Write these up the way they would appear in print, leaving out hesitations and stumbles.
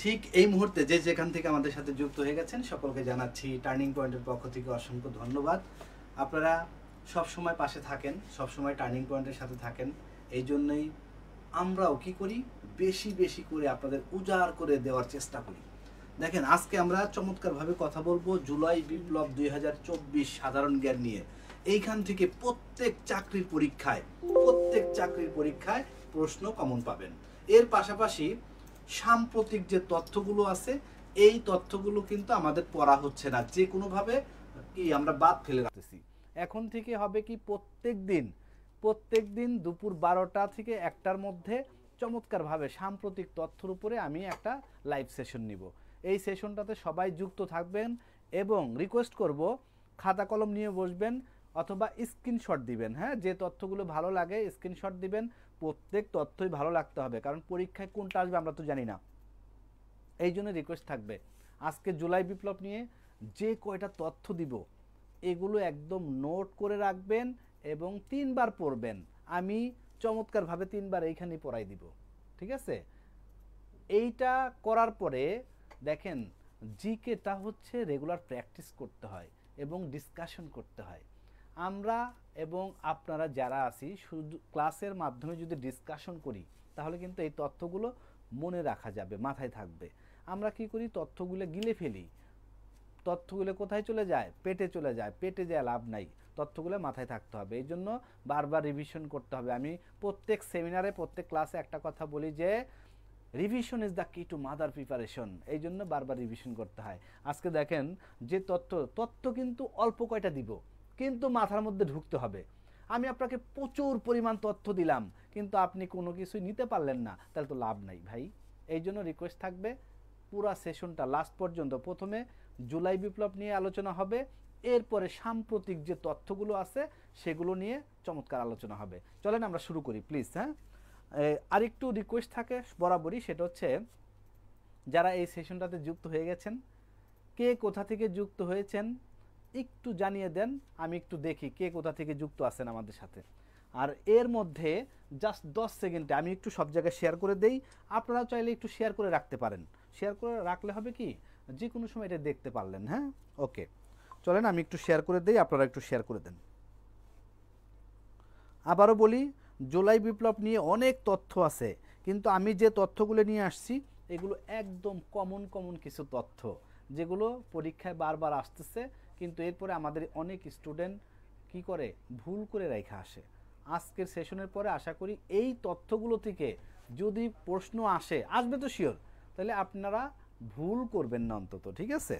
ঠিক এই মুহূর্তে যে যেখান থেকে আমাদের সাথে যুক্ত হয়ে গেছেন সকলকে জানাচ্ছি টার্নিং পয়েন্টের পক্ষ থেকে অসংখ্য ধন্যবাদ। আপনারা সব সময় পাশে থাকেন, সব সময় টার্নিং পয়েন্টের সাথে থাকেন। এই জন্যই আমরাও কি করি, বেশি বেশি করে আপনাদের উজাড় করে দেওয়ার চেষ্টা করি। দেখেন, আজকে আমরা চমৎকারভাবে কথা বলবো জুলাই বিপ্লব 2024 সাধারণ জ্ঞান নিয়ে। এইখান থেকে প্রত্যেক চাকরির পরীক্ষায় প্রশ্ন কমন পাবেন। এর পাশাপাশি সাম্প্রতিক যে তথ্যগুলো আছে, এই তথ্যগুলো কিন্তু আমাদের পড়া হচ্ছে না, যে কোনোভাবে কি আমরা বাদ ফেলে রাখতেছি। এখন থেকে হবে কি, প্রত্যেক দিন দুপুর 12টা থেকে 1টার মধ্যে চমৎকারভাবে সাম্প্রতিক তথ্যের উপরে আমি একটা লাইভ সেশন নিব। এই সেশনটাতে সবাই যুক্ত থাকবেন এবং রিকোয়েস্ট করব খাতা কলম নিয়ে বসবেন অথবা স্ক্রিনশট দিবেন। হ্যাঁ, যে তথ্যগুলো ভালো লাগে স্ক্রিনশট দিবেন। প্রত্যেক তথ্যই ভালো লাগতে হবে, কারণ পরীক্ষায় কোনটা আসবে আমরা তো জানি না। এই জন্য রিকোয়েস্ট থাকবে, আজকে জুলাই বিপ্লব নিয়ে যে কয়টা তথ্য দিব এগুলো একদম নোট করে রাখবেন এবং 3বার পড়বেন। আমি চমৎকারভাবে 3বার এইখানেই পড়াই দিব, ঠিক আছে? এইটা করার পরে দেখেন, জিকেটা হচ্ছে রেগুলার প্র্যাকটিস করতে হয় এবং ডিসকাশন করতে হয়। আমরা এবং আপনারা যারা আছি শুধু ক্লাসের মাধ্যমে যদি ডিসকাশন করি তাহলে কিন্তু এই তথ্যগুলো মনে রাখা যাবে, মাথায় থাকবে। আমরা কি করি, তথ্যগুলো গিলে ফেলি, তথ্যগুলো কোথায় চলে যায়, পেটে চলে যায়। পেটে যায় লাভ নাই, তথ্যগুলো মাথায় থাকতে হবে। এই জন্য বারবার রিভিশন করতে হবে। আমি প্রত্যেক সেমিনারে প্রত্যেক ক্লাসে একটা কথা বলি যে রিভিশন ইজ দ্য কি টু মাদার প্রিপারেশন। এই জন্য বারবার রিভিশন করতে হয়। আজকে দেখেন যে তথ্য কিন্তু অল্প কয়টা দিব, কিন্তু মাথার মধ্যে ঢুকতে হবে। আমি আপনাকে প্রচুর পরিমাণ তথ্য দিলাম কিন্তু আপনি কোনো কিছুই নিতে পারলেন না, তাহলে তো লাভ নাই ভাই। এই জন্য রিকোয়েস্ট থাকবে পুরা সেশনটা লাস্ট পর্যন্ত। প্রথমে জুলাই বিপ্লব নিয়ে আলোচনা হবে, এরপরে সাম্প্রতিক যে তথ্যগুলো আছে সেগুলো নিয়ে চমৎকার আলোচনা হবে। চলেন আমরা শুরু করি প্লিজ। হ্যাঁ, আরেকটু রিকোয়েস্ট থাকে বরাবরই, সেটা হচ্ছে যারা এই সেশনটাতে যুক্ত হয়ে গেছেন, কে কোথা থেকে যুক্ত হয়েছেন একটু জানিয়ে দেন, আমি একটু দেখি কে কোথা থেকে যুক্ত আছেন আমাদের সাথে। আর এর মধ্যে জাস্ট 10 সেকেন্ডে আমি একটু সব জায়গায় শেয়ার করে দেই। আপনারা চাইলে একটু শেয়ার করে রাখতে পারেন। শেয়ার করে রাখলে হবে কি, যে কোনো সময় এটা দেখতে পারলেন। হ্যাঁ, ওকে, চলেন আমি একটু শেয়ার করে দেই, আপনারা একটু শেয়ার করে দেন। আবারও বলি, জুলাই বিপ্লব নিয়ে অনেক তথ্য আছে, কিন্তু আমি যে তথ্যগুলো নিয়ে আসছি এগুলো একদম কমন কিছু তথ্য, যেগুলো পরীক্ষায় বারবার আসতেছে, কিন্তু এরপরে আমাদের অনেক স্টুডেন্ট কি করে, ভুল করে রেখে আসে। আজকের সেশনের পরে আশা করি এই তথ্যগুলো থেকে যদি প্রশ্ন আসবে তো শিওর, তাহলে আপনারা ভুল করবেন না অন্তত, ঠিক আছে?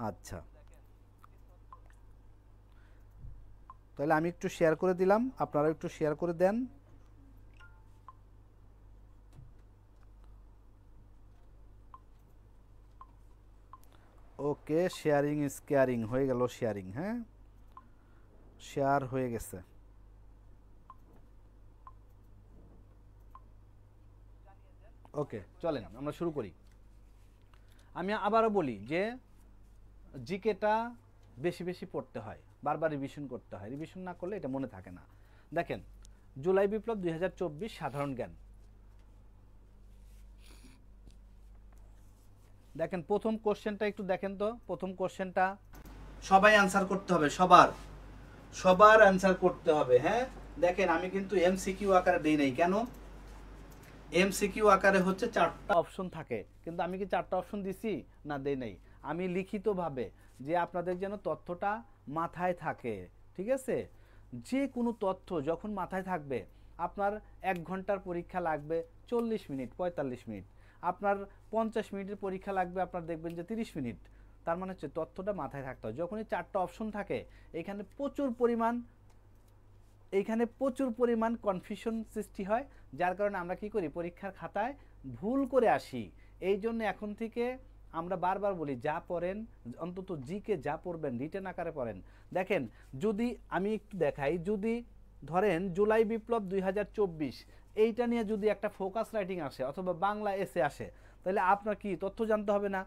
আচ্ছা, তাহলে আমি একটু শেয়ার করে দিলাম, আপনারা একটু শেয়ার করে দেন। ওকে, শেয়ারিং ইজ কেয়ারিং হয়ে গেল, শেয়ারিং, হ্যাঁ শেয়ার হয়ে গেছে। ওকে, চলেন আমরা শুরু করি। আমি আবারও বলি যে জিকেটা বেশি বেশি পড়তে হয়, বারবার রিভিশন করতে হয়, রিভিশন না করলে এটা মনে থাকে না। দেখেন, জুলাই বিপ্লব 2024 সাধারণ জ্ঞান। দেখেন প্রথম কোশ্চেনটা একটু দেখেন তো। প্রথম কোশ্চেনটা সবাই অ্যান্সার করতে হবে, সবার অ্যান্সার করতে হবে। হ্যাঁ, দেখেন আমি কিন্তু এমসিকিউ আকারে দেই নাই। কেন? এমসিকিউ আকারে হচ্ছে 4টা অপশন থাকে, কিন্তু আমি কি 4টা অপশন দিছি? না, দেই নাই। আমি লিখিতভাবে, যে আপনাদের যেন তথ্যটা মাথায় থাকে, ঠিক আছে? যে কোনো তথ্য যখন মাথায় থাকবে, আপনার 1 ঘন্টার পরীক্ষা লাগবে 40 মিনিট 45 মিনিট, আপনার 50 মিনিটের পরীক্ষা লাগবে আপনার দেখবেন যে 30 মিনিট। তার মানে হচ্ছে তথ্যটা মাথায় থাকতে হয়। যখনই 4টা অপশন থাকে, এখানে প্রচুর পরিমাণ কনফিউশন সৃষ্টি হয়, যার কারণে আমরা কি করি, পরীক্ষার খাতায় ভুল করে আসি। এই জন্য এখন থেকে আমরা বারবার বলি, যা পড়েন অন্তত জিকে যা পড়বেন রিটেন আকারে পড়েন। দেখেন, যদি আমি একটু দেখাই, যদি ধরেন জুলাই বিপ্লব 2024 এইটা নিয়ে যদি একটা ফোকাস রাইটিং আসে অথবা বাংলা এসে আসে, তাহলে আপনার কি তথ্য জানতে হবে না?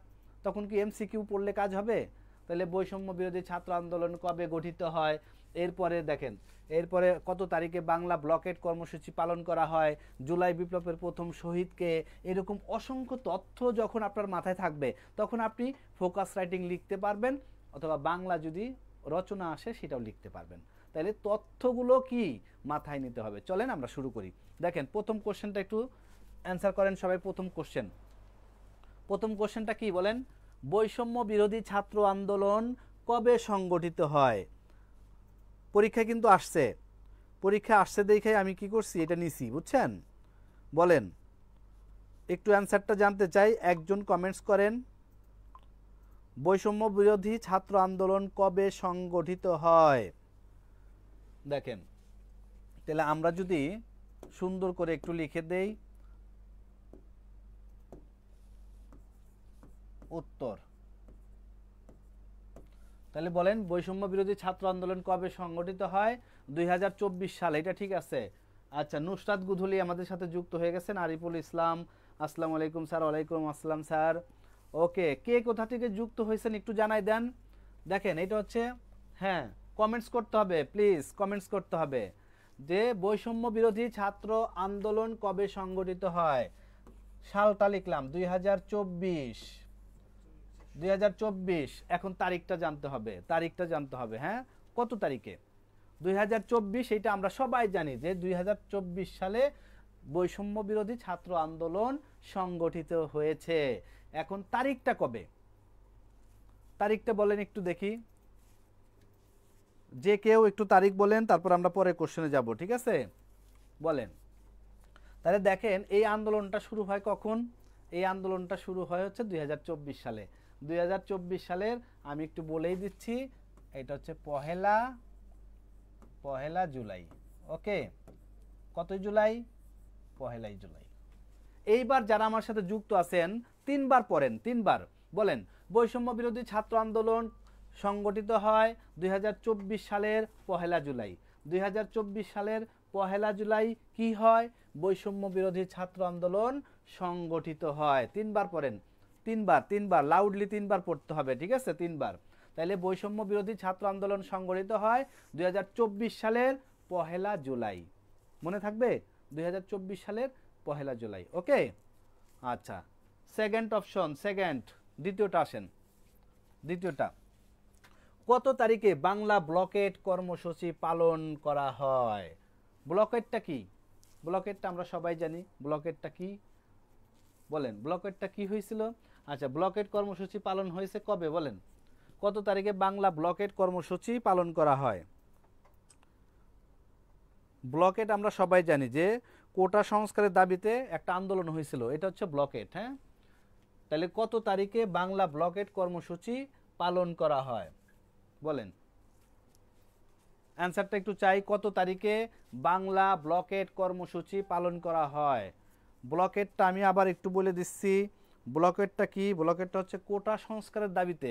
তখন কি এমসিকিউ পড়লে কাজ হবে? তাহলে বৈষম্য বিরোধী ছাত্র আন্দোলন কবে গঠিত হয়, এরপরে দেখেন, এরপরে কত তারিখে বাংলা ব্লকেট কর্মসূচি পালন করা হয়, জুলাই বিপ্লবের প্রথম শহীদকে, এরকম অসংখ্য তথ্য যখন আপনার মাথায় থাকবে তখন আপনি ফোকাস রাইটিং লিখতে পারবেন, অথবা বাংলা যদি রচনা আসে সেটাও লিখতে পারবেন। তাহলে তথ্যগুলো কি মাথায় নিতে হবে। চলেন আমরা শুরু করি। দেখেন প্রথম কোশ্চেনটা একটু অ্যান্সার করেন সবাই। প্রথম কোশ্চেনটা কি বলেন? বৈষম্য বিরোধী ছাত্র আন্দোলন কবে সংগঠিত হয়? পরীক্ষা কিন্তু আসছে, পরীক্ষা আসছে দেখে আমি কি করছি, এটা নিছি, বুঝছেন? বলেন, একটু অ্যান্সারটা জানতে চাই, একজন কমেন্টস করেন। বৈষম্য বিরোধী ছাত্র আন্দোলন কবে সংগঠিত হয়? দেখেন, তাহলে আমরা যদি সুন্দর করে একটু লিখে দেই উত্তর, তাহলে বলেন বৈষম্য বিরোধী ছাত্র আন্দোলন কবে সংগঠিত হয়? 2024 সালে, এটা ঠিক আছে। আচ্ছা, নুসরাত গুধুলি আমাদের সাথে যুক্ত হয়ে গেছেন। আরিফুল ইসলাম, আসসালামু আলাইকুম স্যার। ওয়ালাইকুম আসসালাম স্যার। ওকে, কে কোথা থেকে যুক্ত হয়েছেন একটু জানাই দেন। দেখেন এটা হচ্ছে, হ্যাঁ কমেন্টস করতে হবে প্লিজ, কমেন্টস করতে হবে যে বৈষম্য বিরোধী ছাত্র আন্দোলন কবে সংগঠিত হয়। সালটা লিখলাম 2024। এখন তারিখটা জানতে হবে, হ্যাঁ কত তারিখে? 2024, এটা আমরা সবাই জানি যে 2024 সালে বৈষম্য বিরোধী ছাত্র আন্দোলন সংগঠিত হয়েছে। এখন তারিখটা কবে? তারিখটা বলেন একটু দেখি, যে কেউ একটু তারিখ বলেন, তারপর আমরা পরে কোশ্চেনে যাব, ঠিক আছে? বলেন। তাহলে দেখেন এই আন্দোলনটা শুরু হয় কখন? এই আন্দোলনটা শুরু হয় হচ্ছে 2024 সালে। 2024 সালের আমি একটু বলেই দিচ্ছি, এটা হচ্ছে পহেলা জুলাই। ওকে, কতই জুলাই? পহেলাই জুলাই। এইবার যারা আমার সাথে যুক্ত আছেন তিনবার পড়েন, তিনবার বলেন বৈষম্য বিরোধী ছাত্র আন্দোলন সংগঠিত হয় 2024 সালের পহেলা জুলাই। 2024 সালের পহেলা জুলাই কি হয়? বৈষম্য বিরোধী ছাত্র আন্দোলন সংগঠিত হয়। তিনবার পড়েন, তিনবার লাউডলি তিনবার পড়তে হবে, ঠিক আছে? তিনবার। তাহলে বৈষম্য বিরোধী ছাত্র আন্দোলন সংগঠিত হয় 2024 সালের পহেলা জুলাই। মনে থাকবে? 2024 সালের পহেলা জুলাই। ওকে, আচ্ছা সেকেন্ড অপশন, দ্বিতীয়টা আসেন। দ্বিতীয়টা, কত তারিখে বাংলা ব্লকেট কর্মসূচি পালন করা হয়? ব্লকেটটা কি? ব্লকেটটা আমরা সবাই জানি, ব্লকেটটা কি বলেন, ব্লকেটটা কি হয়েছিল? আচ্ছা, ব্লকেট কর্মসূচি পালন হয়েছে কবে বলেন? কত তারিখে বাংলা ব্লকেট কর্মসূচি পালন করা হয়? ব্লকেট আমরা সবাই জানি যে কোটা সংস্কারের দাবিতে একটা আন্দোলন হয়েছিল, এটা হচ্ছে ব্লকেট। হ্যাঁ, তাহলে কত তারিখে বাংলা ব্লকেট কর্মসূচি পালন করা হয় বলেন? অ্যান্সারটা একটু চাই, কত তারিখে বাংলা ব্লকেট কর্মসূচি পালন করা হয়? ব্লকেটটা আমি আবার একটু বলে দিচ্ছি, ব্লকেটটা কি? ব্লকেটটা হচ্ছে কোটা সংস্কারের দাবিতে,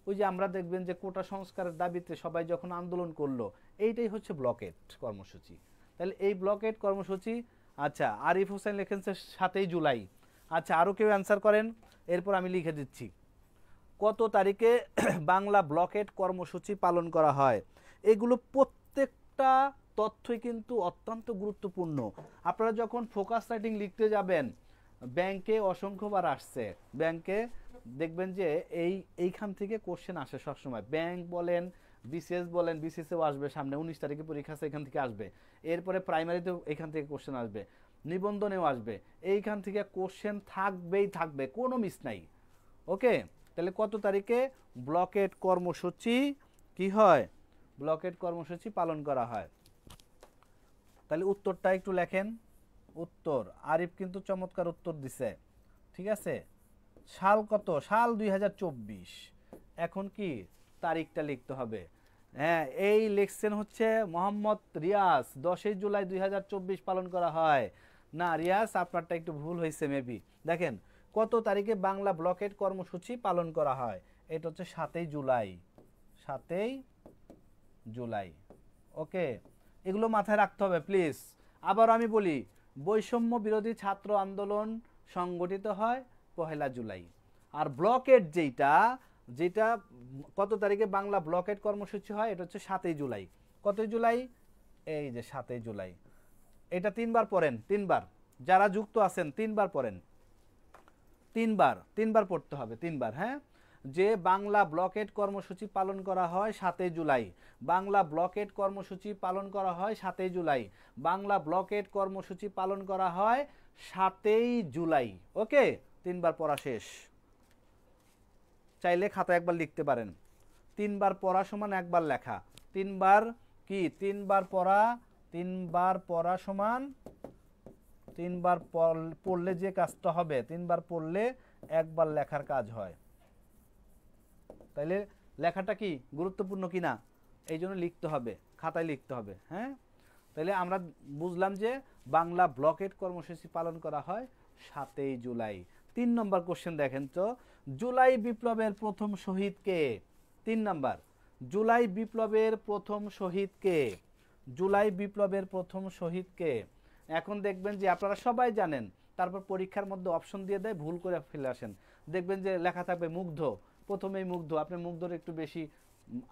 ওই যে আমরা দেখবেন যে কোটা সংস্কারের দাবিতে সবাই যখন আন্দোলন করলো, এইটাই হচ্ছে ব্লকেট কর্মসূচি। তাহলে এই ব্লকেট কর্মসূচি, আচ্ছা আরিফ হোসেন লিখেছে 7ই জুলাই। আচ্ছা, আরও কেউ অ্যান্সার করেন, এরপর আমি লিখে দিচ্ছি কত তারিখে বাংলা ব্লকেট কর্মসূচি পালন করা হয়। এগুলো প্রত্যেকটা তথ্যই কিন্তু অত্যন্ত গুরুত্বপূর্ণ। আপনারা যখন ফোকাস রাইটিং লিখতে যাবেন, ব্যাংকে অসংখ্যবার আসছে, ব্যাংকে দেখবেন যে এইখান থেকে কোশ্চেন আসে সবসময়। ব্যাংক বলেন, বিসিএস বলেন, বিসিএসও আসবে সামনে, 19 তারিখে পরীক্ষা আছে, এখান থেকে আসবে। এরপরে প্রাইমারিতেও এখান থেকে কোশ্চেন আসবে, নিবন্ধনেও আসবে, এইখান থেকে কোশ্চেন থাকবে, কোনো মিস নাই। ওকে, তাহলে কত তারিখে ব্লকেট কর্মসূচি কি হয়? ব্লকেট কর্মসূচি পালন করা হয়। তাহলে উত্তরটা একটু লেখেন। উত্তর, আরিফ কিন্তু চমৎকার উত্তর দিছে, ঠিক আছে? সাল কত? সাল 2024। এখন কি তারিখটা লিখতে হবে। হ্যাঁ, এই লিখছেন হচ্ছে মোহাম্মদ রিয়াজ, 10ই জুলাই 2024 পালন করা হয়। না রিয়াজ, আপনারটা একটু ভুল হয়েছে মেবি। দেখেন কত তারিখে বাংলা ব্লকেট কর্মসূচি পালন করা হয়, এটা হচ্ছে 7ই জুলাই। 7ই জুলাই। ওকে, এগুলো মাথায় রাখতে হবে প্লিজ। আবার আমি বলি, বৈষম্য বিরোধী ছাত্র আন্দোলন সংগঠিত হয় পহেলা জুলাই, আর ব্লকেট যেইটা যেটা কত তারিখে বাংলা ব্লকেট কর্মসূচি হয়, এটা হচ্ছে 7ই জুলাই। কতই জুলাই? এই যে 7ই জুলাই। এটা 3বার পড়েন, 3বার। যারা যুক্ত আছেন 3বার পড়েন, 3বার পড়তে হবে, 3বার। হ্যাঁ, যে বাংলা ব্লকেট কর্মসূচি পালন করা হয় 7ই জুলাই, বাংলা ব্লকেট কর্মসূচি পালন করা হয় 7ই জুলাই, বাংলা ব্লকেট কর্মসূচি পালন করা হয় 7ই জুলাই। ওকে, 3বার পড়া শেষ। চাইলে খাতা একবার লিখতে পারেন। 3বার পড়া সমান একবার লেখা। 3বার কি? 3বার পড়া, 3বার পড়া সমান 3বার পড়লে যে কাজটা হবে, 3বার পড়লে একবার লেখার কাজ হয়। তাইলে লেখাটা কি গুরুত্বপূর্ণ কিনা, এই জন্য লিখতে হবে, খাতায় লিখতে হবে। হ্যাঁ, তাহলে আমরা বুঝলাম যে বাংলা ব্লকেট কর্মসূচি পালন করা হয় 7ই জুলাই। 3 নম্বর কোশ্চেন দেখেন তো, জুলাই বিপ্লবের প্রথম শহীদ কে? 3 নম্বর, জুলাই বিপ্লবের প্রথম শহীদ কে? জুলাই বিপ্লবের প্রথম শহীদ কে? এখন দেখবেন যে আপনারা সবাই জানেন, তারপর পরীক্ষার মধ্যে অপশন দিয়ে দেয়, ভুল করে ফেলে আসেন। দেখবেন যে লেখা থাকবে মুগ্ধ, প্রথমেই মুগ্ধ। আপনি মুগ্ধর একটু বেশি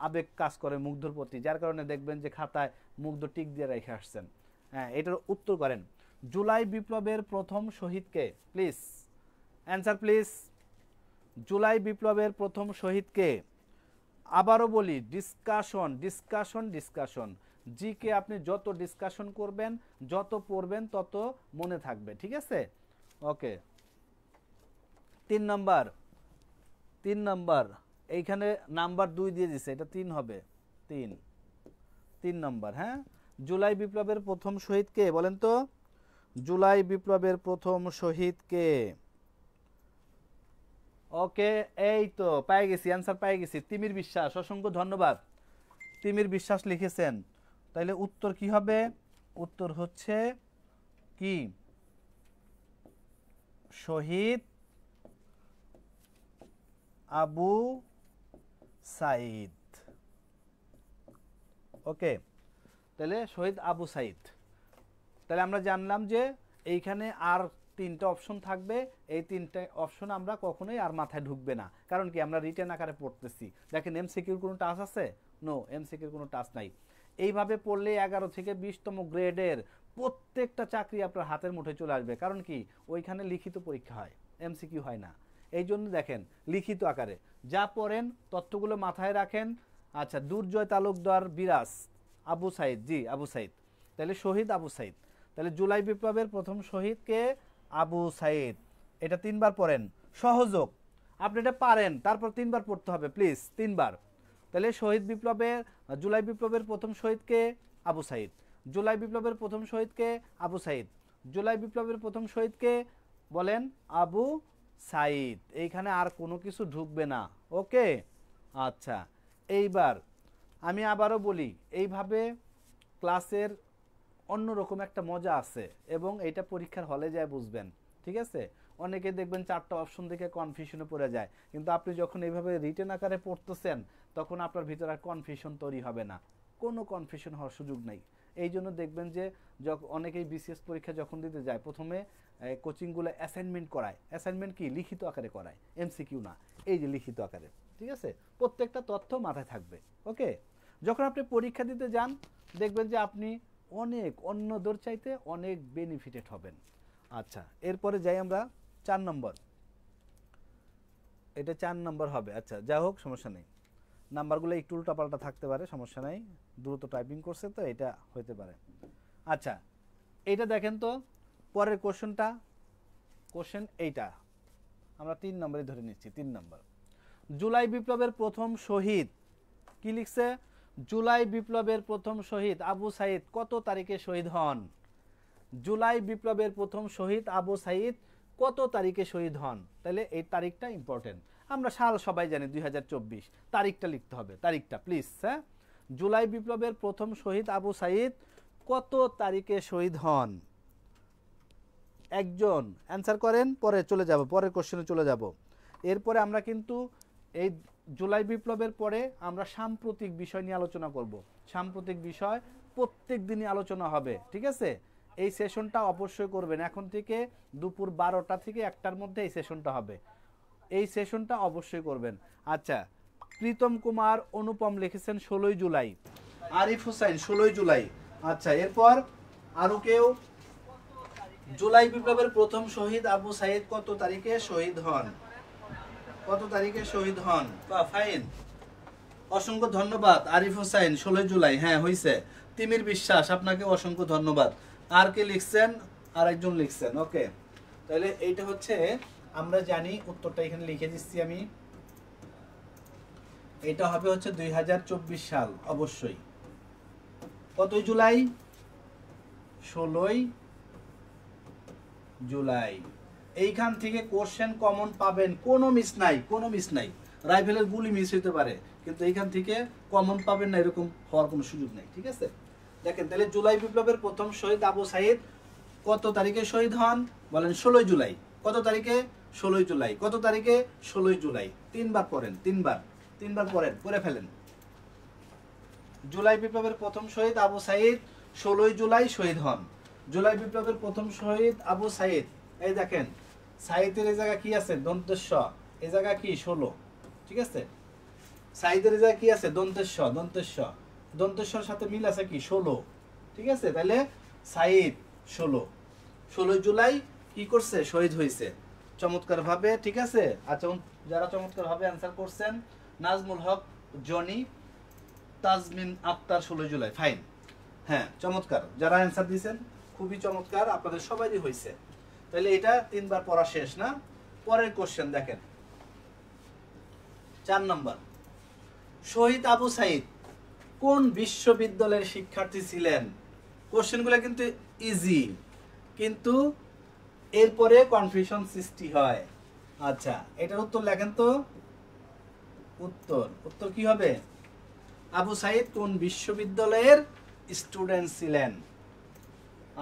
আবেগ কাজ করে মুগ্ধর প্রতি, যার কারণে দেখবেন যে খাতায় মুগ্ধ টিক দিয়ে রেখে আসছেন। হ্যাঁ, এটার উত্তর করেন। জুলাই বিপ্লবের প্রথম শহীদ কে? Please answer please. জুলাই বিপ্লবের প্রথম শহীদ কে? আবারও বলি, ডিসকাশন ডিসকাশন ডিসকাশন। জিকে আপনি যত ডিসকাশন করবেন, যত পড়বেন, তত মনে থাকবে। ঠিক আছে? ওকে, 3 নম্বর, 3 নম্বর। এইখানে নাম্বার 2 দিয়ে দিছে, এটা 3 হবে। 3 নম্বর। হ্যাঁ, জুলাই বিপ্লবের প্রথম শহীদ কে বলেন তো? জুলাই বিপ্লবের প্রথম শহীদ কে? ওকে, এই তো পেয়ে গেছি, অ্যান্সার পেয়ে গেছি। তিমির বিশ্বাস, অসংখ্য ধন্যবাদ। তিমির বিশ্বাস লিখেছেন। তাইলে উত্তর কি হবে? উত্তর হচ্ছে কি? শহীদ আবু সাইদ। ওকে, তাহলে শহীদ আবু সাইদ। তাহলে আমরা জানলাম যে এইখানে আর 3টা অপশন থাকবে। এই 3টে অপশন আমরা কখনোই আর মাথায় ঢুকবে না, কারণ কি আমরা রিটেন আকারে পড়তেছি। দেখেন এমসিকিউর কোনো টাচ আছে? নো, এমসিকিউর কোনো টাচ নাই। এইভাবে পড়লে 11 থেকে 20তম গ্রেডের প্রত্যেকটা চাকরি আপনার হাতের মুঠোয় চলে আসবে। কারণ কি ওইখানে লিখিত পরীক্ষা হয়, এমসিকিউ হয় না। এই জন্য দেখেন লিখিত আকারে যা পড়েন তথ্যগুলো মাথায় রাখেন। আচ্ছা, দুর্জয় তালুকদার বিরাজ, আবু সাইদ, জি আবু সাইদ। তাহলে শহীদ আবু সাইদ। তাহলে জুলাই বিপ্লবের প্রথম শহীদ কে? আবু সাইদ। এটা 3বার পড়েন, সহযোগ। আপনি এটা পারেন, তারপর 3বার পড়তে হবে প্লিজ, 3বার। তাহলে শহীদ বিপ্লবের, জুলাই বিপ্লবের প্রথম শহীদ কে? আবু সাইদ। জুলাই বিপ্লবের প্রথম শহীদ কে? আবু সাইদ। জুলাই বিপ্লবের প্রথম শহীদ কে? বলেন আবু সাইদ। এইখানে আর কোনো কিছু ঢুকবে না। ওকে, আচ্ছা। এইবার আমি আবারও বলি, এইভাবে ক্লাসের অন্যরকম একটা মজা আছে, এবং এইটা পরীক্ষার হলে যায় বুঝবেন। ঠিক আছে? অনেকে দেখবেন 4টা অপশন দেখে কনফিউশনে পড়ে যায়, কিন্তু আপনি যখন এইভাবে রিটেন আকারে পড়তেছেন, তখন আপনার ভিতরে আর কনফিউশন তৈরি হবে না, কোনো কনফিউশন হওয়ার সুযোগ নেই। এই জন্য দেখবেন যে অনেকেই বিসিএস পরীক্ষা যখন দিতে যায়, প্রথমে কোচিংগুলো অ্যাসাইনমেন্ট করায়। অ্যাসাইনমেন্ট কি? লিখিত আকারে করায়, এমসিকিউ না। এই যে লিখিত আকারে। ঠিক আছে? প্রত্যেকটা তথ্য মাথায় থাকবে। ওকে, যখন আপনি পরীক্ষা দিতে যান, দেখবেন যে আপনি অনেক অন্যদের চাইতে অনেক বেনিফিটেড হবেন। আচ্ছা, এরপরে যাই আমরা 4 নম্বর। এটা 4 নম্বর হবে। আচ্ছা, যাই হোক, সমস্যা নেই। নাম্বারগুলো একটু উল্টাপাল্টা থাকতে পারে, সমস্যা নাই। দ্রুত টাইপিং করছে তো, এটা হতে পারে। আচ্ছা, এইটা দেখেন তো, পরের কোশ্চেনটা, কোশ্চেন এইটা আমরা 3 নম্বরে ধরে নিচ্ছি। 3 নম্বর, জুলাই বিপ্লবের প্রথম শহীদ কি লিখছে? জুলাই বিপ্লবের প্রথম শহীদ আবু সাইদ কত তারিখে শহীদ হন? জুলাই বিপ্লবের প্রথম শহীদ আবু সাইদ কত তারিখে শহীদ হন? তাহলে এই তারিখটা ইম্পর্টেন্ট। আমরা সাল সবাই জানি 2024, তারিখটা লিখতে হবে, তারিখটা প্লিজ। হ্যাঁ, জুলাই বিপ্লবের প্রথম শহীদ আবু সাইদ কত তারিখে শহীদ হন? একজন অ্যান্সার করেন, পরে চলে যাব, পরের কোশ্চেনে চলে যাব। এরপরে আমরা কিন্তু এই জুলাই বিপ্লবের পরে আমরা সাম্প্রতিক বিষয় নিয়ে আলোচনা করব। সাম্প্রতিক বিষয় প্রত্যেক দিনই আলোচনা হবে। ঠিক আছে? এই সেশনটা অবশ্যই করবেন। এখন থেকে দুপুর 12টা থেকে 1টার মধ্যে এই সেশনটা হবে। এই সেশনটা অবশ্যই করবেন। আচ্ছা, প্রীতম কুমার অনুপম লিখেছেন 16 জুলাই, আরিফ হুসাইন 16 জুলাই। আচ্ছা, এরপর আরো কেউ? জুলাই বিপ্লবের প্রথম শহীদ আবু সাইদ কত তারিখে শহীদ হন? কত তারিখে শহীদ হন? ফাইন, অসংখ্য ধন্যবাদ আরিফ হোসাইন, 16 জুলাই। হ্যাঁ হইছে। তিমির বিশ্বাস, আপনাকে অসংখ্য ধন্যবাদ। আর কে লিখছেন? আরেকজন লিখছেন। ওকে, তাহলে এইটা হচ্ছে, আমরা জানি উত্তরটা এখানে লিখে দিচ্ছি আমি। এটা হবে হচ্ছে 2024 সাল অবশ্যই। কতই জুলাই? 16 জুলাই। এইখান থেকে কোশ্চেন কমন পাবেন, কোনো মিস নাই, কোনো মিস নাই। রাইফেলের গুলি মিস হতে পারে, কিন্তু এইখান থেকে কমন পাবেন না এরকম হওয়ার কোনো সুযোগ নেই। ঠিক আছে, দেখেন তাহলে জুলাই বিপ্লবের প্রথম শহীদ আবু সাইদ কত তারিখে শহীদ হন? বলেন 16 জুলাই। কত তারিখে? 16 জুলাই। কত তারিখে? 16 জুলাই। তিনবার পড়েন, তিনবার পড়েন, পড়ে ফেলেন। জুলাই বিপ্লবের প্রথম শহীদ আবু সাইদ 16 জুলাই শহীদ হন। জুলাই বিপ্লবের প্রথম শহীদ আবু সাইদ, এই দেখেন সাইদের এই জায়গা কি আছে? দন্তেশ্ব। এই জায়গা কি? 16। ঠিক আছে, সাইদের এই জায়গা কি আছে? দন্তেশ্বর সাথে মিল আছে কি? 16। ঠিক আছে, তাহলে সাইদ 16 জুলাই কি করছে? শহীদ হয়েছে। চমৎকার ভাবে। ঠিক আছে, আচ্ছা, যারা চমৎকার ভাবে অ্যান্সার করছেন, নাজমুল হক, জনি, তাজমিন আক্তার 16 জুলাই। ফাইন, হ্যাঁ চমৎকার। যারা অ্যান্সার দিয়েছেন খুবই চমৎকার, আপনাদের সবারই হয়েছে। তাহলে এটা তিনবার পড়া শেষ না? পরের কোশ্চেন দেখেন, 4 নম্বর। শহীদ আবু সাইদ কোন বিশ্ববিদ্যালয়ের শিক্ষার্থী ছিলেন? কোশ্চেনগুলো কিন্তু ইজি, কিন্তু এরপরে কনফিউশন সৃষ্টি হয়। আচ্ছা, এটার উত্তর লেখেন তো। উত্তর কি হবে? আবু সাইদ কোন বিশ্ববিদ্যালয়ের স্টুডেন্ট ছিলেন?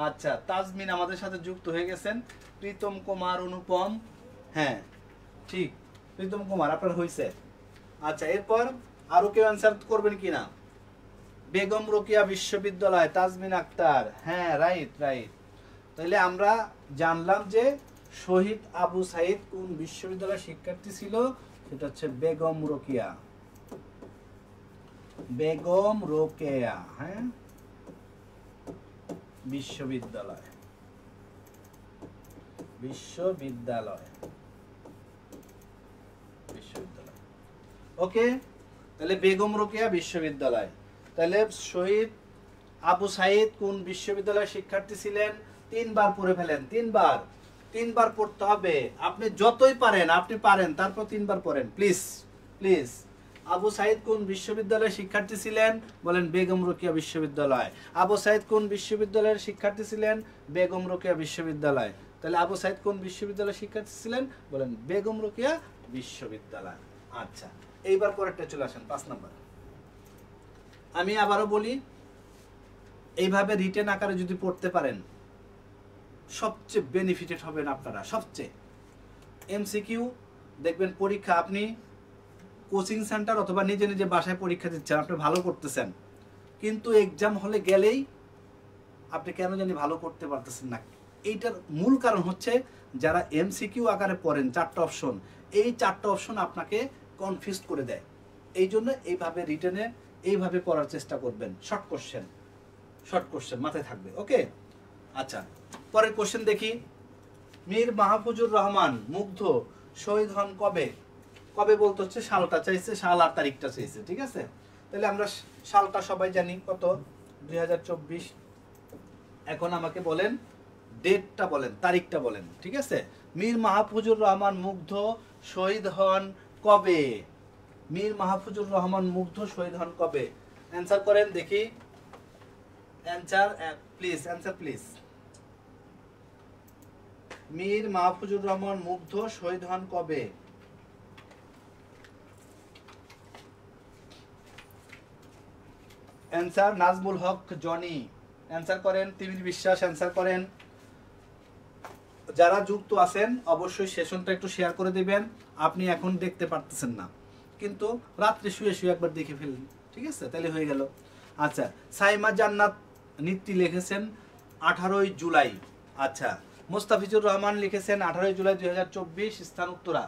আচ্ছা, তাজমিন আমাদের সাথে যুক্ত হয়ে গেছেন। প্রীতম কুমার অনুপম, হ্যাঁ ঠিক, প্রীতম কুমার আপনার হয়েছে। আচ্ছা, এরপর আরো কেউ অ্যান্সার করবেন কিনা? বেগম রোকেয়া বিশ্ববিদ্যালয়, তাজমিন আক্তার, হ্যাঁ রাইট। তাহলে আমরা জানলাম যে শহীদ আবু সাইদ কোন বিশ্ববিদ্যালয়ের শিক্ষার্থী ছিল, সেটা হচ্ছে বেগম রোকেয়া। হ্যাঁ, বিশ্ববিদ্যালয়। ওকে, তাহলে বেগম রোকেয়া বিশ্ববিদ্যালয়। তাহলে শহীদ আবু সাইদ কোন বিশ্ববিদ্যালয়ের শিক্ষার্থী ছিলেন? তিনবার পড়ে ফেলেন, তিনবার পড়তে হবে। আপনি যতই পারেন, আপনি পারেন, তারপর তিনবার পড়েন প্লিজ। আবু সাইদ কোন বিশ্ববিদ্যালয়ের শিক্ষার্থী ছিলেন? বলেন বেগম রোকেয়া বিশ্ববিদ্যালয়। আবু সাইদ কোন বিশ্ববিদ্যালয়ের শিক্ষার্থী ছিলেন? বেগম রোকেয়া বিশ্ববিদ্যালয়। তাহলে আবু সাইদ কোন বিশ্ববিদ্যালয়ের শিক্ষার্থী ছিলেন? বলেন বেগম রোকেয়া বিশ্ববিদ্যালয়। আচ্ছা, এইবার পরেরটা চলে আসেন, 5 নম্বর। আমি আবারও বলি, এইভাবে রিটেন আকারে যদি পড়তে পারেন সবচেয়ে বেনিফিটেড হবেন আপনারা, সবচেয়ে। এমসিকিউ দেখবেন, পরীক্ষা আপনি কোচিং সেন্টার অথবা নিজে নিজে বাসায় পরীক্ষা দিচ্ছেন, আপনি ভালো করতেছেন, কিন্তু এক্সাম হলে গেলেই আপনি কেন জানি ভালো করতে পারতেছেন না। এইটার মূল কারণ হচ্ছে যারা এমসিকিউ আকারে পড়েন 4টা অপশন, এই 4টা অপশন আপনাকে কনফিউজ করে দেয়। এই জন্য এইভাবে রিটেনে এইভাবে পড়ার চেষ্টা করবেন। শর্ট কোশ্চেন মাথায় থাকবে। ওকে, আচ্ছা, পরের কোশ্চেন দেখি। মীর মাহফুজুর রহমান মুগ্ধ শহীদ হন কবে? কবে বলতে হচ্ছে সালটা চাইছে, সাল আর তারিখটা চাইছে। ঠিক আছে, তাহলে আমরা সালটা সবাই জানি কত? 2024। এখন আমাকে বলেন ডেটটা বলেন, তারিখটা বলেন। ঠিক আছে, মীর মাহফুজুর রহমান মুগ্ধ শহীদ হন কবে? মীর মাহফুজুর রহমান মুগ্ধ শহীদ হন কবে? অ্যান্সার করেন দেখি। Answer please. মীর মাহফুজুর রহমান মুগ্ধ শহীদ হন কবে? অ্যান্সার নাজমুল হক, জনি অ্যান্সার করেন। তিমির বিশ্বাস অ্যান্সার করেন। যারা যুক্ত আছেন অবশ্যই সেশনটা একটু শেয়ার করে দিবেন। আপনি এখন দেখতে পারতেছেন না, কিন্তু রাত্রে শুয়ে একবার দেখে ফেলুন। ঠিক আছে, তাহলে হয়ে গেল। আচ্ছা, সাইমা জান্নাত নীতি লিখেছেন 18 জুলাই। আচ্ছা, মোস্তাফিজুর রহমান লিখেছেন 18 জুলাই 2024, স্থান উত্তরা।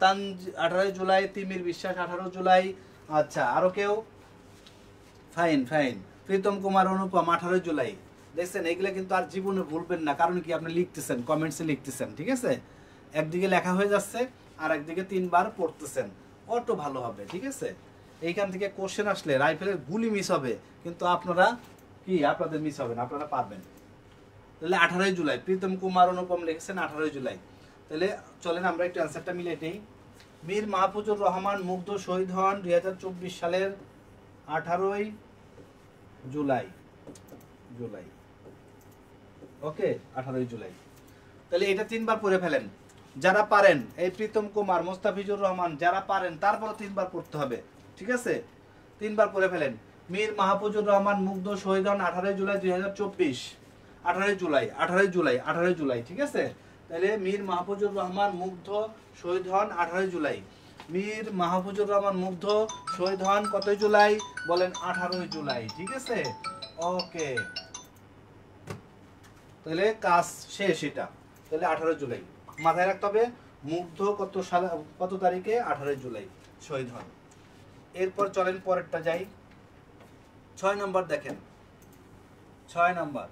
18 জুলাই, তিমির বিশ্বাস 18 জুলাই। আচ্ছা, আরো কেউ? ফাইন ফাইন, প্রীতম কুমার অনুপম 18 জুলাই। দেখছেন, এগুলো কিন্তু আর জীবনে ভুলবেন না, কারণ কি আপনি লিখতেছেন, কমেন্টসে লিখতেছেন, ঠিক আছে? একদিকে লেখা হয়ে যাচ্ছে আর একদিকে 3 বার পড়তেছেন, অটো ভালো হবে, ঠিক আছে? এইখান থেকে কোশ্চেন আসলে রাইফেলের গুলি মিস হবে, কিন্তু আপনারা কি, আপনাদের মিস হবে না, আপনারা পারবেন। তাহলে 18 জুলাই, প্রীতম কুমার অনুপম লিখেছেন 18 জুলাই। তাহলে চলেন আমরা একটু অ্যান্সারটা মিলে নেই। মীর মাহফুজুর রহমান মুগ্ধ শহীদ হন 2024 সালের 18 জুলাই। জুলাই, ওকে, 18 জুলাই। তাহলে এটা 3 বার পড়ে ফেলেন যারা পারেন। এই প্রীতম কুমার, মোস্তাফিজুর রহমান, যারা পারেন তারপরে 3 বার পড়তে হবে, ঠিক আছে? 3 বার পড়ে ফেলেন। মীর মাহফুজুর রহমান মুগ্ধ শহীদ হন 18 জুলাই 2024। 18 জুলাই, 18 জুলাই, 18 জুলাই, ঠিক আছে? তাহলে মীর মাহফুজুর রহমান মুগ্ধ শহীদ হন 18 জুলাই। মীর মাহফুজুর রহমান মুগ্ধ শহীদ হন কত জুলাই? বলেন 18 জুলাই, ঠিক আছে? ওকে, তাহলে কাজ শেষ এটা। তাহলে 18 জুলাই মাথায় রাখতে হবে। মুগ্ধ কত সালে, কত তারিখে? 18 জুলাই শহীদ হন। এরপর চলেন পরেরটা যাই। 6 নম্বর দেখেন, 6 নম্বর,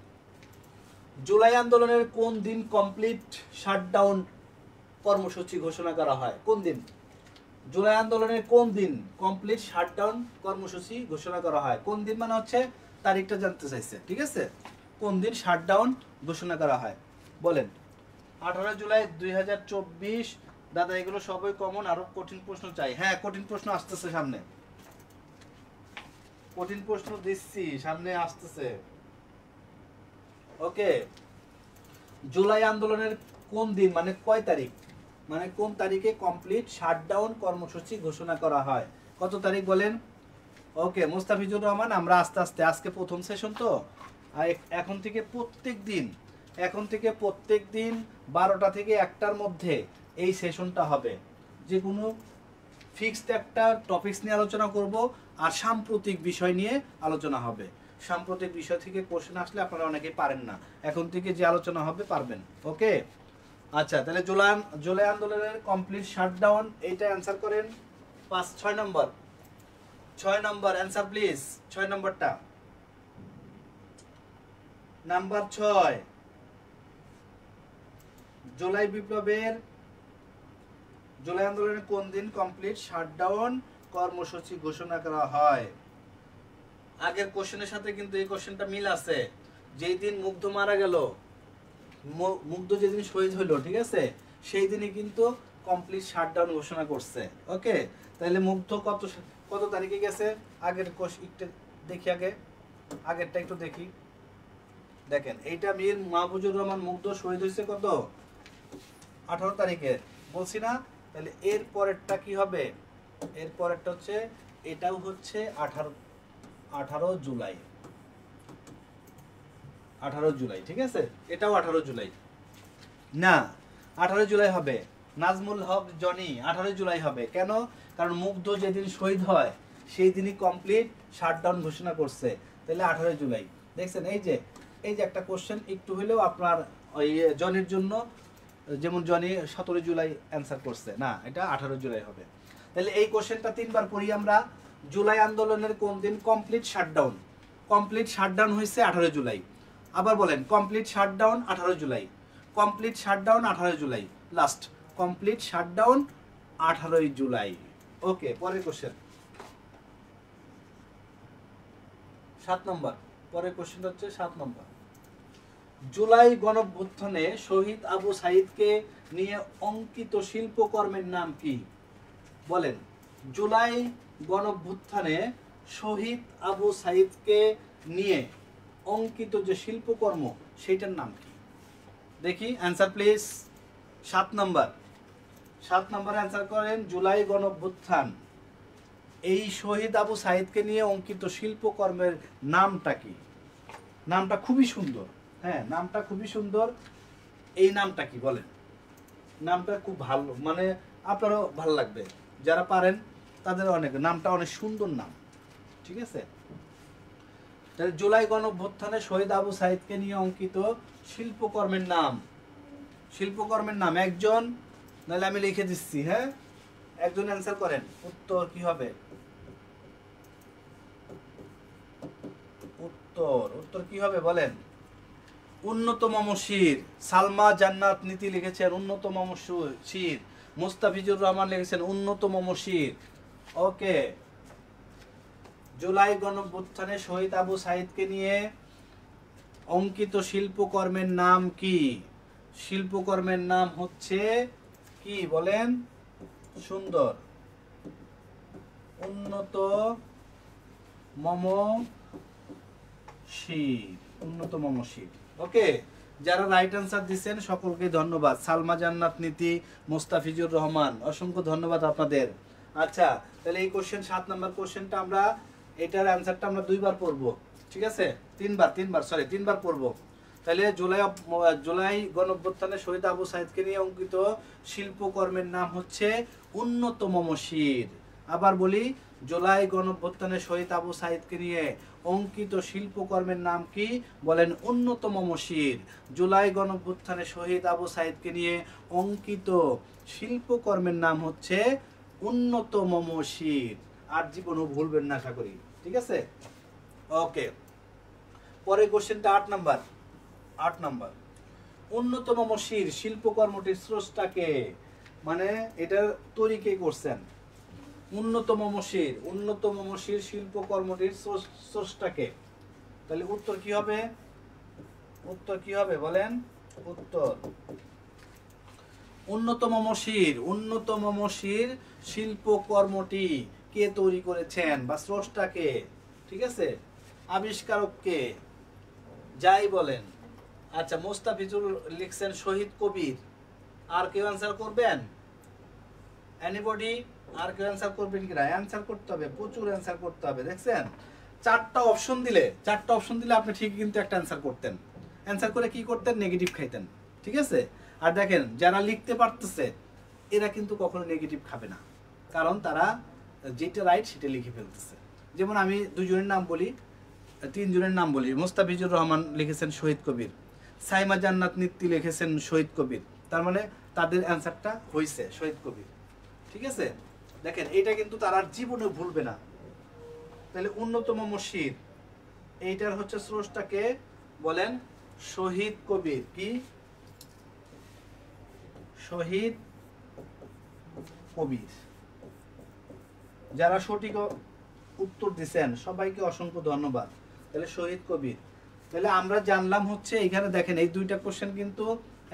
জুলাই আন্দোলনের কোন দিন কমপ্লিট শাটডাউন কর্মসূচি ঘোষণা করা হয়? কোন দিন? জুলাই আন্দোলনের কোন দিন কমপ্লিট শাটডাউন কর্মসূচি ঘোষণা করা হয়? কোন দিন মানে হচ্ছে তারিখটা জানতে চাইছে, ঠিক আছে? কোন দিন শাটডাউন ঘোষণা করা হয় বলেন? 18 জুলাই 2024। দাদা এগুলো সবই কমন, আরো কঠিন প্রশ্ন চাই। হ্যাঁ, কঠিন প্রশ্ন আসতেছে সামনে, কঠিন প্রশ্ন দিচ্ছি, সামনে আসতেছে। ওকে, জুলাই আন্দোলনের কোন দিন মানে কয় তারিখ, মানে কোন তারিখে কমপ্লিট শাটডাউন কর্মসূচি ঘোষণা করা হয়? কত তারিখ বলেন? ওকে, মুস্তাফিজুর রহমান, আমরা আস্তে আস্তে, আজকে প্রথম সেশন তো, এখন থেকে প্রত্যেক দিন, এখন থেকে প্রত্যেক দিন 12টা থেকে 1টার মধ্যে এই সেশনটা হবে। যে কোনো ফিক্সড একটা টপিকস নিয়ে আলোচনা করব, আর সাম্প্রতিক বিষয় নিয়ে আলোচনা হবে। সাম্প্রতিক বিষয় থেকে কোশ্চেন আসলে আপনারা অনেকেই পারেন না, এখন থেকে যে আলোচনা হবে পারবেন। ওকে, আচ্ছা, তাহলে জুলাই আন্দোলনের কমপ্লিট শাটডাউন, এইটা অ্যান্সার করেন। 6 নম্বর, 6 নম্বর অ্যান্সার প্লিজ। 6 নম্বরটা, নাম্বার 6, জুলাই বিপ্লবের, জুলাই আন্দোলনের কোন দিন কমপ্লিট শাটডাউন কর্মসূচি ঘোষণা করা হয়? আগের কোশ্চেনের সাথে কিন্তু এই কোশ্চেনটা মিল আছে। যেই দিন মুগ্ধ মারা গেল, মুগ্ধ যেদিন শহীদ হইল, ঠিক আছে, সেই দিনই কিন্তু কমপ্লিট শাটডাউন ঘোষণা করছে। ওকে, তাহলে মুগ্ধ কত তারিখে গেছে? আগের একটু দেখি, আগেরটা একটু দেখি। দেখেন, এইটা মীর মাহফুজুর রহমান মুগ্ধ শহীদ হয়েছে কত? 18 তারিখে, বলছি না? তাহলে এর পরেরটা কি হবে? এর পরেরটা হচ্ছে, এটাও হচ্ছে 18 জুলাই। 18 জুলাই, ঠিক আছে? এটাও 18 জুলাই না, 18 জুলাই হবে। নাজমুল হক জনি, 18 জুলাই হবে। কেন? কারণ মুগ্ধ যেদিন শহীদ হয় সেই দিনই কমপ্লিট শাটডাউন ঘোষণা করছে, তাহলে 18 জুলাই। দেখছেন, এই যে একটা কোশ্চেন একটু হলেও আপনার ওই জনির জন্য, যেমন জনি 17 জুলাই অ্যান্সার করছে, না, এটা 18 জুলাই হবে। তাহলে এই কোশ্চেনটা 3 বার পড়ি আমরা। জুলাই আন্দোলনের কোন দিন কমপ্লিট শাটডাউন? কমপ্লিট শাটডাউন হয়েছে 18 জুলাই। আবার বলেন, complete shutdown 18 July, complete shutdown 18 July, last complete shutdown 18 July. Okay, পরের কোশ্চেন 7 নম্বর। পরের কোশ্চেনটা হচ্ছে 7 নম্বর। জুলাই গণঅভ্যুত্থানে শহীদ আবু সাইদকে নিয়ে অঙ্কিত শিল্পকর্মের নাম কি? বলেন, জুলাই গণঅভ্যুত্থানে শহীদ আবু সাইদকে নিয়ে অঙ্কিত যে শিল্পকর্ম, সেইটার নাম কি? দেখি answer please. 7 number, 7 number answer করেন। জুলাই গণঅভ্যুত্থান, এই শহীদ আবু সাইদকে নিয়ে অঙ্কিত শিল্পকর্মের নামটা কি? নামটা খুবই সুন্দর, হ্যাঁ, নামটা খুবই সুন্দর। এই নামটা কি বলেন? নামটা খুব ভালো, মানে আপনারও ভালো লাগবে, যারা পারেন তাদের নামটা অনেক সুন্দর নাম, ঠিক আছে? তাহলে জুলাই গণঅভ্যুত্থানে শহীদ আবু সাইদকে নিয়ে অঙ্কিত শিল্পকর্মের নাম, শিল্পকর্মের নাম একজন, নাহলে আমি লিখে দিচ্ছি, হ্যাঁ, একজন অ্যান্সার করেন, উত্তর কি হবে? উত্তর কি হবে বলেন? উন্নতম মশির। সালমা জান্নাত নীতি লিখেছেন উন্নতম মশির। মুস্তাফিজুর রহমান লিখেছেন উন্নতম মশির। ওকে, জুলাই গণঅভ্যুত্থানে শহীদ আবু সাইদকে নিয়ে অঙ্কিত শিল্পকর্মের নাম কি? শিল্পকর্মের নাম হচ্ছে কি বলেন? সুন্দর, উন্নত মমশির, উন্নত মমশির। ওকে, যারা রাইট অ্যান্সার দিচ্ছেন সকলকে ধন্যবাদ। সালমা জান্নাত নীতি, মুস্তাফিজুর রহমান, অসংখ্য ধন্যবাদ আপনাদের। আচ্ছা, তাহলে এই কোশ্চেন 7 নাম্বার কোশ্চেনটা আমরা, এটার অ্যান্সারটা আমরা 2বার পড়বো, ঠিক আছে? তিনবার পড়বো। তাহলে জুলাই গণঅভ্যুত্থানে শহীদ আবু সাইদকে নিয়ে অঙ্কিত শিল্পকর্মের নাম হচ্ছে উন্নত মমশির। আবার বলি, জুলাই গণঅভ্যুত্থানে শহীদ আবু সাইদকে নিয়ে অঙ্কিত শিল্পকর্মের নাম কি? বলেন উন্নত মমশির। জুলাই গণঅভ্যুত্থানে শহীদ আবু সাইদকে নিয়ে অঙ্কিত শিল্পকর্মের নাম হচ্ছে উন্নত মমশির। আর জীবনও ভুলবেন না আশা করি, ঠিক আছে? ওকে, পরের কোশ্চেনটা 8 নাম্বার। উন্নত মমশির শিল্পকর্মটির স্রষ্টাকে, মানে এটার তৈরি কে করছেন? উন্নত মমশির শিল্পকর্মটির স্রষ্টাকে। তাহলে উত্তর কি হবে বলেন? উত্তর উন্নত মমশির শিল্পকর্মটি কে তৈরি করেছেন বা স্রষ্টাকে, ঠিক আছে? আবিষ্কারককে, যাই বলেন। আচ্ছা, মুস্তাফিজুর লিখছেন শহীদ কবির। আর কেউ অ্যান্সার করবেন? এনিবডি? আর কেউ অ্যান্সার করবেন কিনা? অ্যান্সার করতে হবে, প্রচুর অ্যান্সার করতে হবে। দেখছেন, 4টা অপশন দিলে আপনি ঠিক কিন্তু একটা অ্যান্সার করতেন। অ্যান্সার করে কি করতেন? নেগেটিভ খাইতেন, ঠিক আছে? আর দেখেন, যারা লিখতে পারতেছে এরা কিন্তু কখনো নেগেটিভ খাবে না, কারণ তারা যেটা রাইট সেটা লিখে ফেলতেছে। যেমন আমি 2 জনের নাম বলি, 3 জনের নাম বলি। মুস্তাফিজুর রহমান লিখেছেন শহীদ কবির, সাইমা জান্নাত নীতি লিখেছেন শহীদ কবির। তার মানে তাদের অ্যান্সারটা হয়েছে শহীদ কবির, ঠিক আছে? দেখেন, এটা কিন্তু তারা জীবনে ভুলবে না। তাহলে উন্নত মমশির, এইটার হচ্ছে স্রষ্টাকে বলেন শহীদ কবির। কি? শহীদ কবির। যারা সঠিক উত্তর দিচ্ছেন সবাইকে অসংখ্য ধন্যবাদ। তাহলে শহীদ কবির। তাহলে আমরা জানলাম হচ্ছে, এখানে দেখেন এই 2টা কোশ্চেন কিন্তু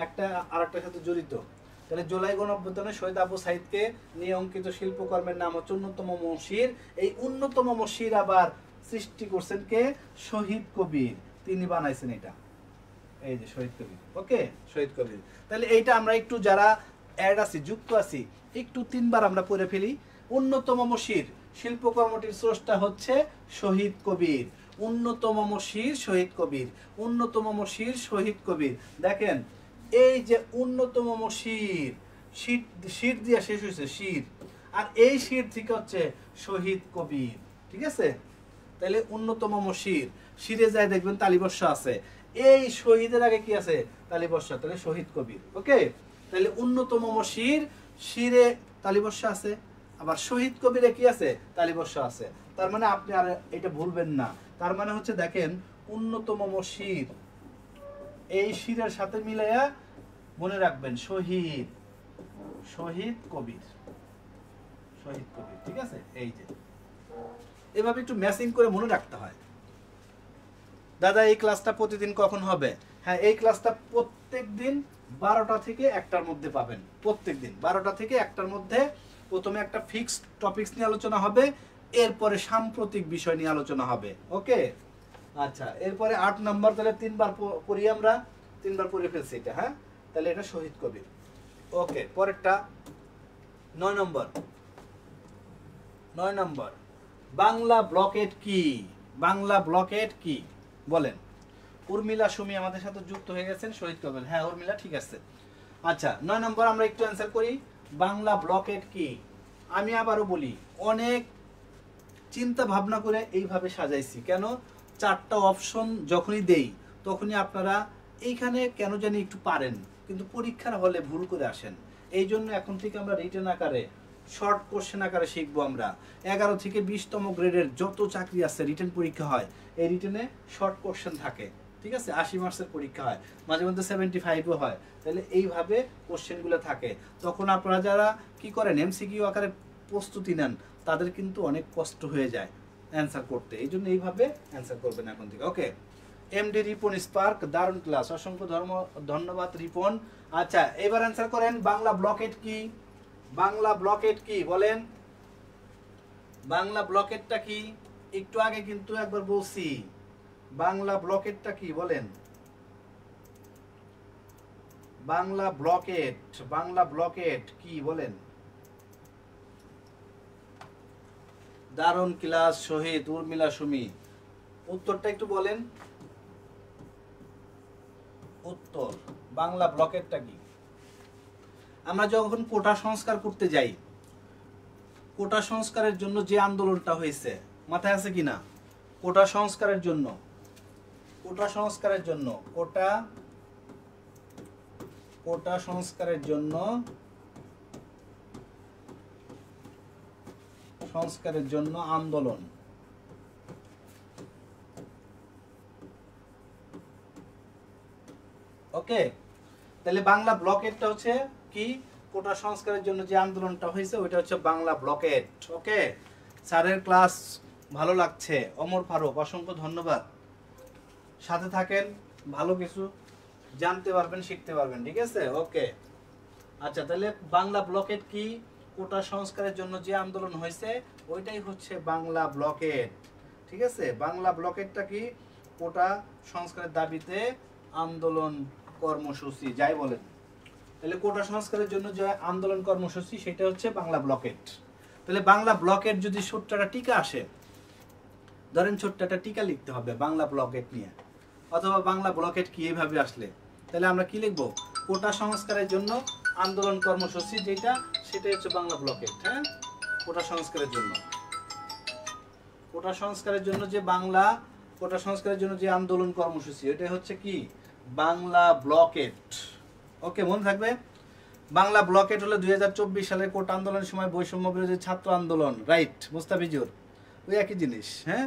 একটা আরেকটার সাথে জড়িত। তাহলে জুলাই গণঅভ্যুত্থানে শহীদ আবু সাইদকে নিয়ে অঙ্কিত শিল্পকর্মের নাম হচ্ছে উন্নতম মমশির। এই উন্নতম মমশির আবার সৃষ্টি করছেন কে? শহীদ কবির। তিনি বানাইছেন এটা, এই যে শহীদ কবির। ওকে, শহীদ কবির। তাহলে এইটা আমরা একটু যারা যুক্ত আছি একটু 3বার আমরা পড়ে ফেলি। উন্নত মমশির শিল্পকর্মটির স্রষ্টা হচ্ছে শহীদ কবির। উন্নত মমশির শহীদ কবির, উন্নত মমশির শহীদ কবির। দেখেন, এই যে উন্নত মমশির, শীত দিয়ে শেষ হয়েছে, শীত, আর এই শীত থেকে হচ্ছে শহীদ কবির, ঠিক আছে? তাহলে উন্নত মমশির, শিরে যায় দেখবেন তালিবর্ষ আছে, এই শহীদের আগে কি আছে? তালিবর্ষ, তাহলে শহীদ কবির। ওকে, তাহলে উন্নত মমশির, শিরে তালিবর্ষ আছে, আবার শহীদ কবিরে কি আছে? তালিবর্ষ আছে। তার মানে আপনি আর এটা ভুলবেন না। তার মানে হচ্ছে দেখেন, উন্নত মমশির, এই শিরের সাথে মিলাইয়া মনে রাখবেন শহীদ কবির, ঠিক আছে? এই যে এভাবে একটু ম্যাচিং করে মনে রাখতে হয়। দাদা, এই ক্লাসটা প্রতিদিন কখন হবে? হ্যাঁ, এই ক্লাসটা প্রত্যেকদিন 12টা থেকে 1টার মধ্যে পাবেন। প্রত্যেকদিন 12টা থেকে 1টার মধ্যে প্রথমে একটা ফিক্সড টপিকস নিয়ে আলোচনা হবে, এরপরে সাম্প্রতিক বিষয় নিয়ে আলোচনা হবে। ওকে, আচ্ছা, এরপরে 8 নাম্বার। তাহলে 3বার পড়ি আমরা, 3বার পড়ে ফেলছি এটা। হ্যাঁ, তাহলে এটা শহীদ কবির। ওকে, পরেরটা 9 নম্বর। বাংলা ব্লকেট কি? বাংলা ব্লকেট কি বলেন? উর্মিলা সুমি আমাদের সাথে যুক্ত হয়ে গেছেন, শহীদ কবির। হ্যাঁ, উর্মিলা ঠিক আছে। আচ্ছা, 9 নম্বর আমরা একটু অ্যান্সার করি। বাংলা ব্লকেট কি? আমি আবারও বলি, অনেক চিন্তা ভাবনা করে এইভাবে সাজাইছি। কেন? 4টা অপশন যখনই দেই তখনই আপনারা এইখানে কেন জানি একটু পারেন, কিন্তু পরীক্ষার হলে ভুল করে আসেন। এই জন্য এখন থেকে আমরা রিটেন আকারে শর্ট কোশ্চেন আকারে শিখবো আমরা। 11 থেকে 20তম গ্রেডের যত চাকরি আছে রিটেন পরীক্ষা হয়, এই রিটেনে শর্ট কোশ্চেন থাকে, ঠিক আছে? 80 মার্কসের পরীক্ষা হয়, মাঝে মধ্যে 75ও হয়। তাহলে এইভাবে কোশ্চেনগুলো থাকে। তখন আপনারা যারা কি করেন এমসিকিউ আকারে প্রস্তুতি নেন, তাদের কিন্তু অনেক কষ্ট হয়ে যায় অ্যান্সার করতে। এই জন্য এইভাবে অ্যান্সার করবেন এখন থেকে। ওকে, এমডি রিপন স্পার্ক, দারুণ ক্লাস, অসংখ্য ধন্যবাদ রিপন। আচ্ছা, এবার অ্যান্সার করেন বাংলা ব্লকেট কি? বাংলা ব্লকেট কি বলেন? বাংলা ব্লকেটটা কি? একটু আগে কিন্তু একবার বলছি, বাংলা ব্লকেটটা কি বলেন? বাংলা ব্লকেট, বাংলা ব্লকেট কি বলেন? দারুণ ক্লাস শহীদ, উর্মিলা সুমি, উত্তরটা একটু বলেন। উত্তর বাংলা ব্লকেটটা কি? আমরা যখন কোটা সংস্কার করতে যাই, কোটা সংস্কারের জন্য যে আন্দোলনটা হয়েছে মাথায় আছে কিনা? কোটা সংস্কারের জন্য, কোটা সংস্কারের জন্য, কোটা সংস্কারের জন্য, সংস্কারের জন্য আন্দোলন। ওকে, তাহলে বাংলা ব্লকেটটা হচ্ছে কি? কোটা সংস্কারের জন্য যে আন্দোলনটা হয়েছে ওইটা হচ্ছে বাংলা ব্লকেট। ওকে, স্যারের ক্লাস ভালো লাগছে, অমর ফারুক, অসংখ্য ধন্যবাদ। সাথে থাকেন, ভালো কিছু জানতে পারবেন, শিখতে পারবেন, ঠিক আছে? ওকে, আচ্ছা, তাহলে বাংলা ব্লকেট কি? কোটা সংস্কারের জন্য যে আন্দোলন হয়েছে ওইটাই হচ্ছে বাংলা ব্লকেট, ঠিক আছে? বাংলা ব্লকেটটা কি? কোটা সংস্কারের দাবিতে আন্দোলন কর্মসূচি, যাই বলেন। তাহলে কোটা সংস্কারের জন্য যে আন্দোলন কর্মসূচি সেটা হচ্ছে বাংলা ব্লকেট। তাহলে বাংলা ব্লকেট যদি ছোট্ট একটা টিকা আসে, ধরেন ছোট্ট একটা টিকা লিখতে হবে বাংলা ব্লকেট নিয়ে, অথবা বাংলা ব্লকেট কি এইভাবে আসলে, তাহলে আমরা কি লিখবো? কোটা সংস্কারের জন্য আন্দোলন কর্মসূচি যেটা, সেটাই হচ্ছে বাংলা ব্লকেট। হ্যাঁ, কোটা সংস্কারের জন্য, কোটা সংস্কারের জন্য যে বাংলা, কোটা সংস্কারের জন্য যে আন্দোলন কর্মসূচি এটাই হচ্ছে কি? বাংলা ব্লকেট। ওকে, মনে থাকবে। বাংলা ব্লকেট হলো 2024 সালের কোটা আন্দোলনের সময় বৈষম্য বিরোধী ছাত্র আন্দোলন, রাইট মুস্তাফিজুর? ওই একই জিনিস। হ্যাঁ,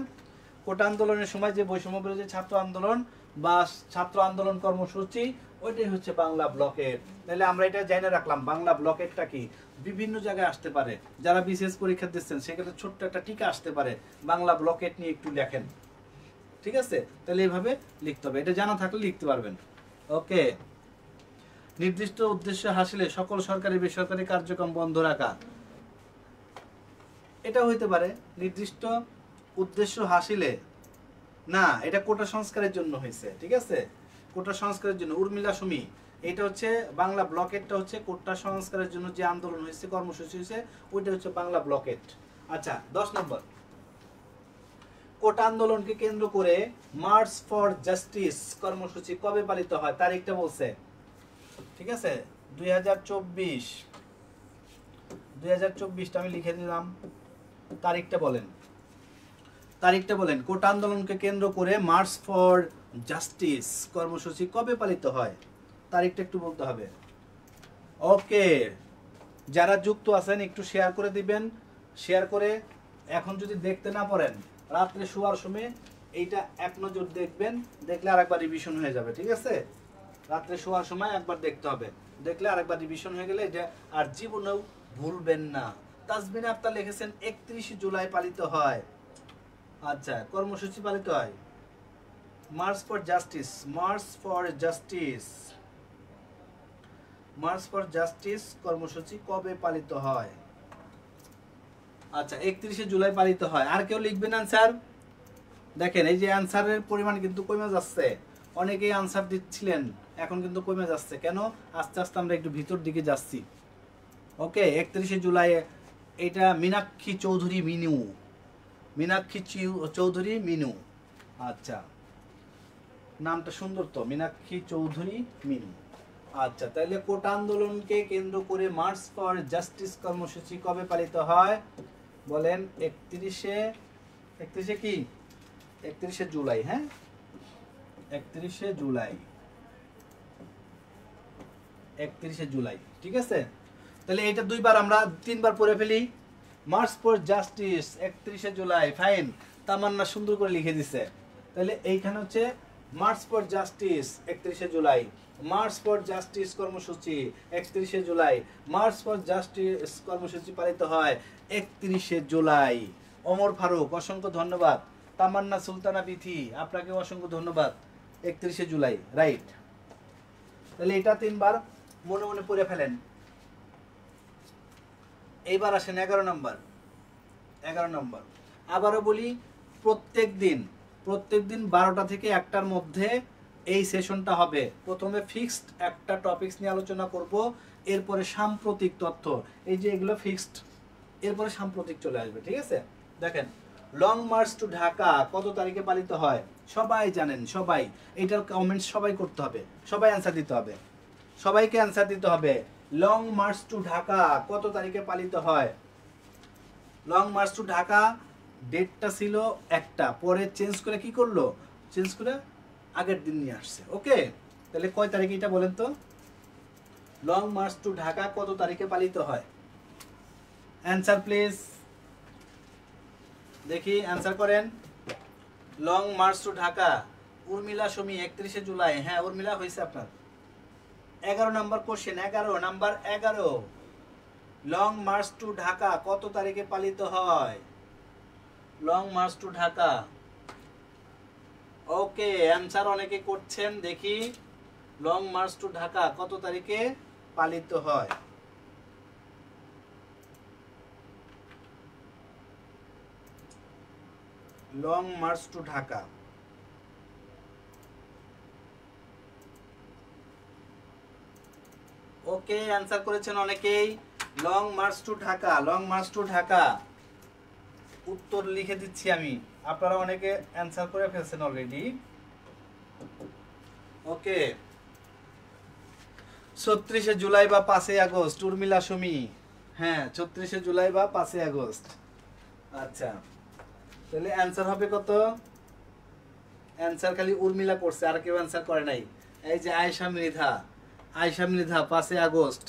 কোটা আন্দোলনের সময় যে বৈষম্য বিরোধী ছাত্র আন্দোলন বা ছাত্র আন্দোলন কর্মসূচি ওইটাই হচ্ছে বাংলা ব্লকেট। তাহলে আমরা এটা জেনে রাখলাম বাংলা ব্লকেটটা কি। বিভিন্ন জায়গায় আসতে পারে, যারা বিসিএস পরীক্ষা দিচ্ছেন সেক্ষেত্রে ছোট্ট একটা টিকা আসতে পারে, বাংলা ব্লকেট নিয়ে একটু লেখেন, ঠিক আছে? তাহলে এইভাবে লিখতে হবে, এটা জানা থাকলে লিখতে পারবেন। ওকে, নির্দিষ্ট উদ্দেশ্য হাসিলে সকল সরকারি বেসরকারি কার্যক্রম বন্ধ রাখা, এটা হইতে পারে নির্দিষ্ট উদ্দেশ্য হাসিলে, না এটা কোটা সংস্কারের জন্য হয়েছে, ঠিক আছে? কোটা সংস্কারের জন্য, উর্মিলা সুমি, এটা হচ্ছে বাংলা ব্লকেটটা হচ্ছে কোটা সংস্কারের জন্য যে আন্দোলন হয়েছে, কর্মসূচি হয়েছে, ওইটা হচ্ছে বাংলা ব্লকেট। আচ্ছা, 10 নম্বর, কোটা আন্দোলনকে কেন্দ্র করে মার্চ ফর জাস্টিস কর্মসূচি কবে পালিত হয়? তারিখটা বলছে, ঠিক আছে? 2024টা আমি লিখে দিলাম, তারিখটা বলেন, তারিখটা বলেন। কোটা আন্দোলনকে কেন্দ্র করে মার্চ ফর জাস্টিস কর্মসূচি কবে পালিত হয়? তারিখটা একটু বলতে হবে। ওকে, যারা যুক্ত আছেন একটু শেয়ার করে দিবেন, শেয়ার করে এখন যদি দেখতে না পারেন রাত্রে শোয়ার সময় এইটা এক নজর দেখবেন, দেখলে আরেকবার রিভিশন হয়ে যাবে, ঠিক আছে? রাত্রে শোয়ার সময় একবার দেখতে হবে, দেখলে আরেকবার রিভিশন হয়ে গেলে এটা আর জীবনেও ভুলবেন না। তাজমিন আক্তার লিখেছেন 31 জুলাই পালিত হয়। আচ্ছা, কর্মসূচি পালিত হয় March for justice, March for justice, March for justice কর্মসূচি কবে পালিত হয়? আচ্ছা, 31 জুলাই পালিত হয়। আর কেউ লিখবেন আনসার? দেখেন এই যে আনসারের পরিমাণ কিন্তু কমে যাচ্ছে, অনেকেই আনসার দিচ্ছিলেন, এখন কিন্তু কমে যাচ্ছে কেন? আস্তে আস্তে আমরা একটু ভিতর দিকে যাচ্ছি। ওকে, 31 জুলাই এটা মীনাক্ষী চৌধুরী মিনু, মীনাক্ষী চৌধুরী মিনু। আচ্ছা, নামটা সুন্দর তো, মীনাক্ষী চৌধুরী মিনু। আচ্ছা, তাহলে কোটা আন্দোলনকে কেন্দ্র করে মার্চ ফর জাস্টিস কর্মসূচি কবে পালিত হয় বলেন? 31 কি? 31 জুলাই। হ্যাঁ, 31 জুলাই, 31 জুলাই, ঠিক আছে? তাহলে এটা দুইবার আমরা তিনবার পড়ে ফেলি। মার্চ ফর জাস্টিস 31শে জুলাই, ফাইন। তামান্না সুন্দর করে লিখে দিছে। তাহলে এইখানে হচ্ছে মার্চ ফর জাস্টিস 31শে জুলাই, মার্চ ফর জাস্টিস কর্মসূচি 31শে জুলাই, মার্চ ফর জাস্টিস কর্মসূচি পালিত হয় 31শে জুলাই। ওমর ফারুক অসংখ্য ধন্যবাদ। তামান্না সুলতানা বিথি আপনাকে অসংখ্য ধন্যবাদ। 31শে জুলাই, রাইট। তাহলে এটা তিনবার মনে মনে পড়ে ফেলেন। এইবার আসেন 11 নম্বর। 11 নম্বর আবারও বলি, প্রত্যেক দিন 12টা থেকে 1টার মধ্যে এই সেশনটা হবে। প্রথমে ফিক্সড একটা টপিকস নিয়ে আলোচনা করব, এরপরে সাম্প্রতিক তথ্য, এই যে এগুলো ফিক্সড, এরপরে সাম্প্রতিক চলে আসবে, ঠিক আছে? দেখেন, লং মার্চ টু ঢাকা কত তারিখে পালিত হয়? সবাই জানেন, সবাই। এইটার কমেন্টস সবাই করতে হবে, সবাই অ্যান্সার দিতে হবে, সবাইকে অ্যান্সার দিতে হবে। লং মার্চ টু ঢাকা কত তারিখে পালিত হয়? লং মার্চ টু ঢাকা ডেটটা ছিল একটা, পরে চেঞ্জ করে কি করলো? চেঞ্জ করে আগের দিন নিয়ে আসছে। ওকে, তাহলে কয় তারিখে এটা বলেন তো? লং মার্চ টু ঢাকা কত তারিখে পালিত হয়? অ্যান্সার প্লিজ, দেখি অ্যান্সার করেন। Long march to Dhaka, Urmila Sumi 31শে জুলাই। হ্যাঁ উর্মিলা, হয়েছে আপনার। 11 নম্বর question, 11 long march to Dhaka কত তারিখে পালিত হয়? Long march to Dhaka. Okay, answer অনেকে করছেন, দেখি লং মার্চ টু ঢাকা কত তারিখে পালিত হয়? Long march to Dhaka. Okay, answer করেছেন অনেকেই। Long march to Dhaka, long march to Dhaka. উত্তর লিখে দিচ্ছি আমি, আপনারা অনেকে অ্যানসার করে ফেলছেন অলরেডি। ওকে, 36শে জুলাই বা 5ই আগস্ট, উর্মিলা সুমি। হ্যাঁ 36শে জুলাই বা 5ই আগস্ট। আচ্ছা, তাহলে অ্যানসার হবে কত? অ্যানসার খালি উর্মিলা করছে, আর কেউ অ্যানসার করে নাই। এই যে আয়েশা মৃধা, 5ই আগস্ট।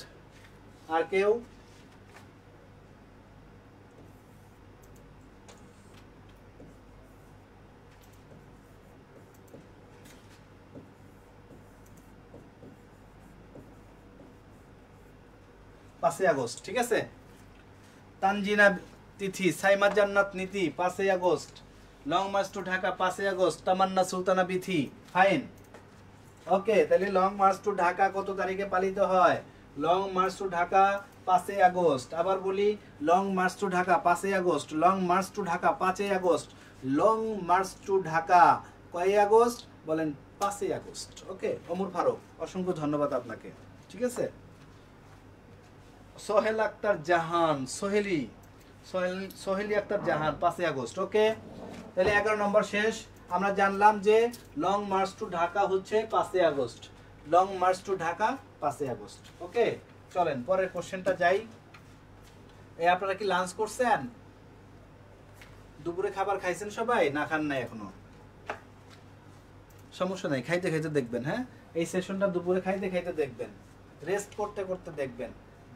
আর কেউ? পাঁচই আগস্ট, ঠিক আছে। তানজিনা তিথি, সাইমা জান্নাত নীতি 5ই August. Long march to Dhaka 5ই August. Tamanna Sultana Bithi, fine. Okay, তাহলে লং মার্চ টু ঢাকা কত তারিখে পালিত হয়? লং মার্চ টু ঢাকা 5ই আগস্ট। আবার বলি, লং মার্চ টু ঢাকা 5ই August, long march to Dhaka 5ই August, long march to Dhaka কয় আগস্ট বলেন? 5ই আগস্ট। ওকে, ওমর ফারুক অসংখ্য ধন্যবাদ আপনাকে, ঠিক আছে। সোহেল আক্তার জাহান, সোহেলি আক্তার জাহান 5ই আগস্ট। ওকে, তাহলে 11 নম্বর শেষ। আমরা জানলাম যে লং মার্চ টু ঢাকা হচ্ছে 5ই August, long march to Dhaka 5ই আগস্ট। ওকে, চলেন পরের কোশ্চেনটা যাই। এই আপনারা কি লাঞ্চ করছেন? দুপুরে খাবার খাইছেন সবাই, না খান নাই এখনো? সমস্যা নাই, খাইতে খাইতে দেখবেন। হ্যাঁ, এই সেশনটা দুপুরে খাইতে খাইতে দেখবেন, রেস্ট করতে করতে দেখবেন,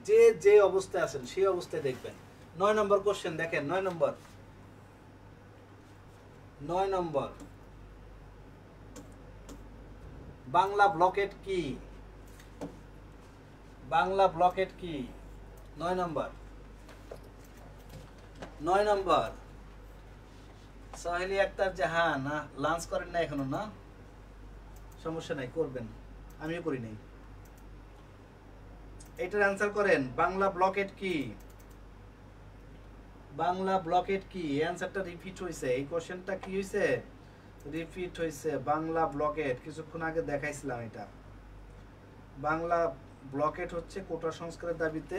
যে যে অবস্থায় আছেন সেই অবস্থায় দেখবেন। 9 নম্বর কোশ্চেন দেখেন, 9 নম্বর বাংলা ব্লকেট কি? বাংলা ব্লকেট কি? 9 নম্বর সোহেলি আক্তার জাহান, লাঞ্চ করেন না এখনো? না, সমস্যা নাই, করবেন, আমিও করি নাই। এটার অ্যান্সার করেন, বাংলা ব্লকেট কি? বাংলা ব্লকেট কি? অ্যান্সারটা রিপিট হইছে, এই কোশ্চেনটা কি হইছে? রিপিট হইছে। বাংলা ব্লকেট কিছুক্ষণ আগে দেখাইছিলাম এটা। বাংলা ব্লকেট হচ্ছে কোটা সংস্কারের দাবিতে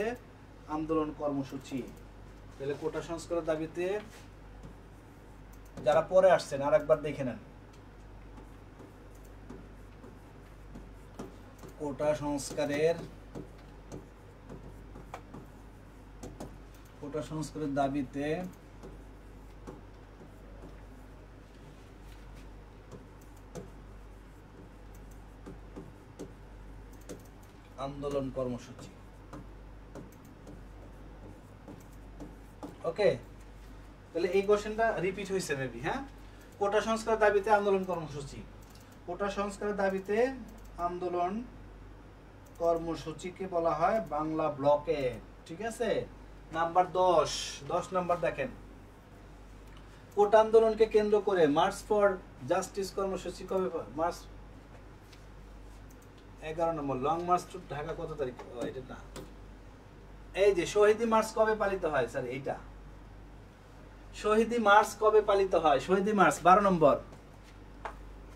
আন্দোলন কর্মসূচি। তাহলে কোটা সংস্কারের দাবিতে যারা পরে আসছেন আরেকবার দেখে নেন। কোটা সংস্কারের দাবিতে আন্দোলন কর্মসূচি। ওকে, তাহলে এই কোশ্চেনটা রিপিট হয়েছে মেবি। হ্যাঁ, কোটা সংস্কার দাবিতে আন্দোলন কর্মসূচি, কোটা সংস্কারের দাবিতে আন্দোলন কর্মসূচিকে বলা হয় বাংলা ব্লকের। ঠিক আছে, নাম্বার 10 নাম্বার দেখেন, কোটা আন্দোলনকে কেন্দ্র করে মার্চ ফর জাস্টিস কর্মসূচি কবে? March 11 number long march to Dhaka কত তারিখ? এটা না, এই যে শহীদ মার্চ কবে পালিত হয় স্যার? এইটা শহীদ মার্চ কবে পালিত হয়? শহীদ মার্চ 12 নম্বর।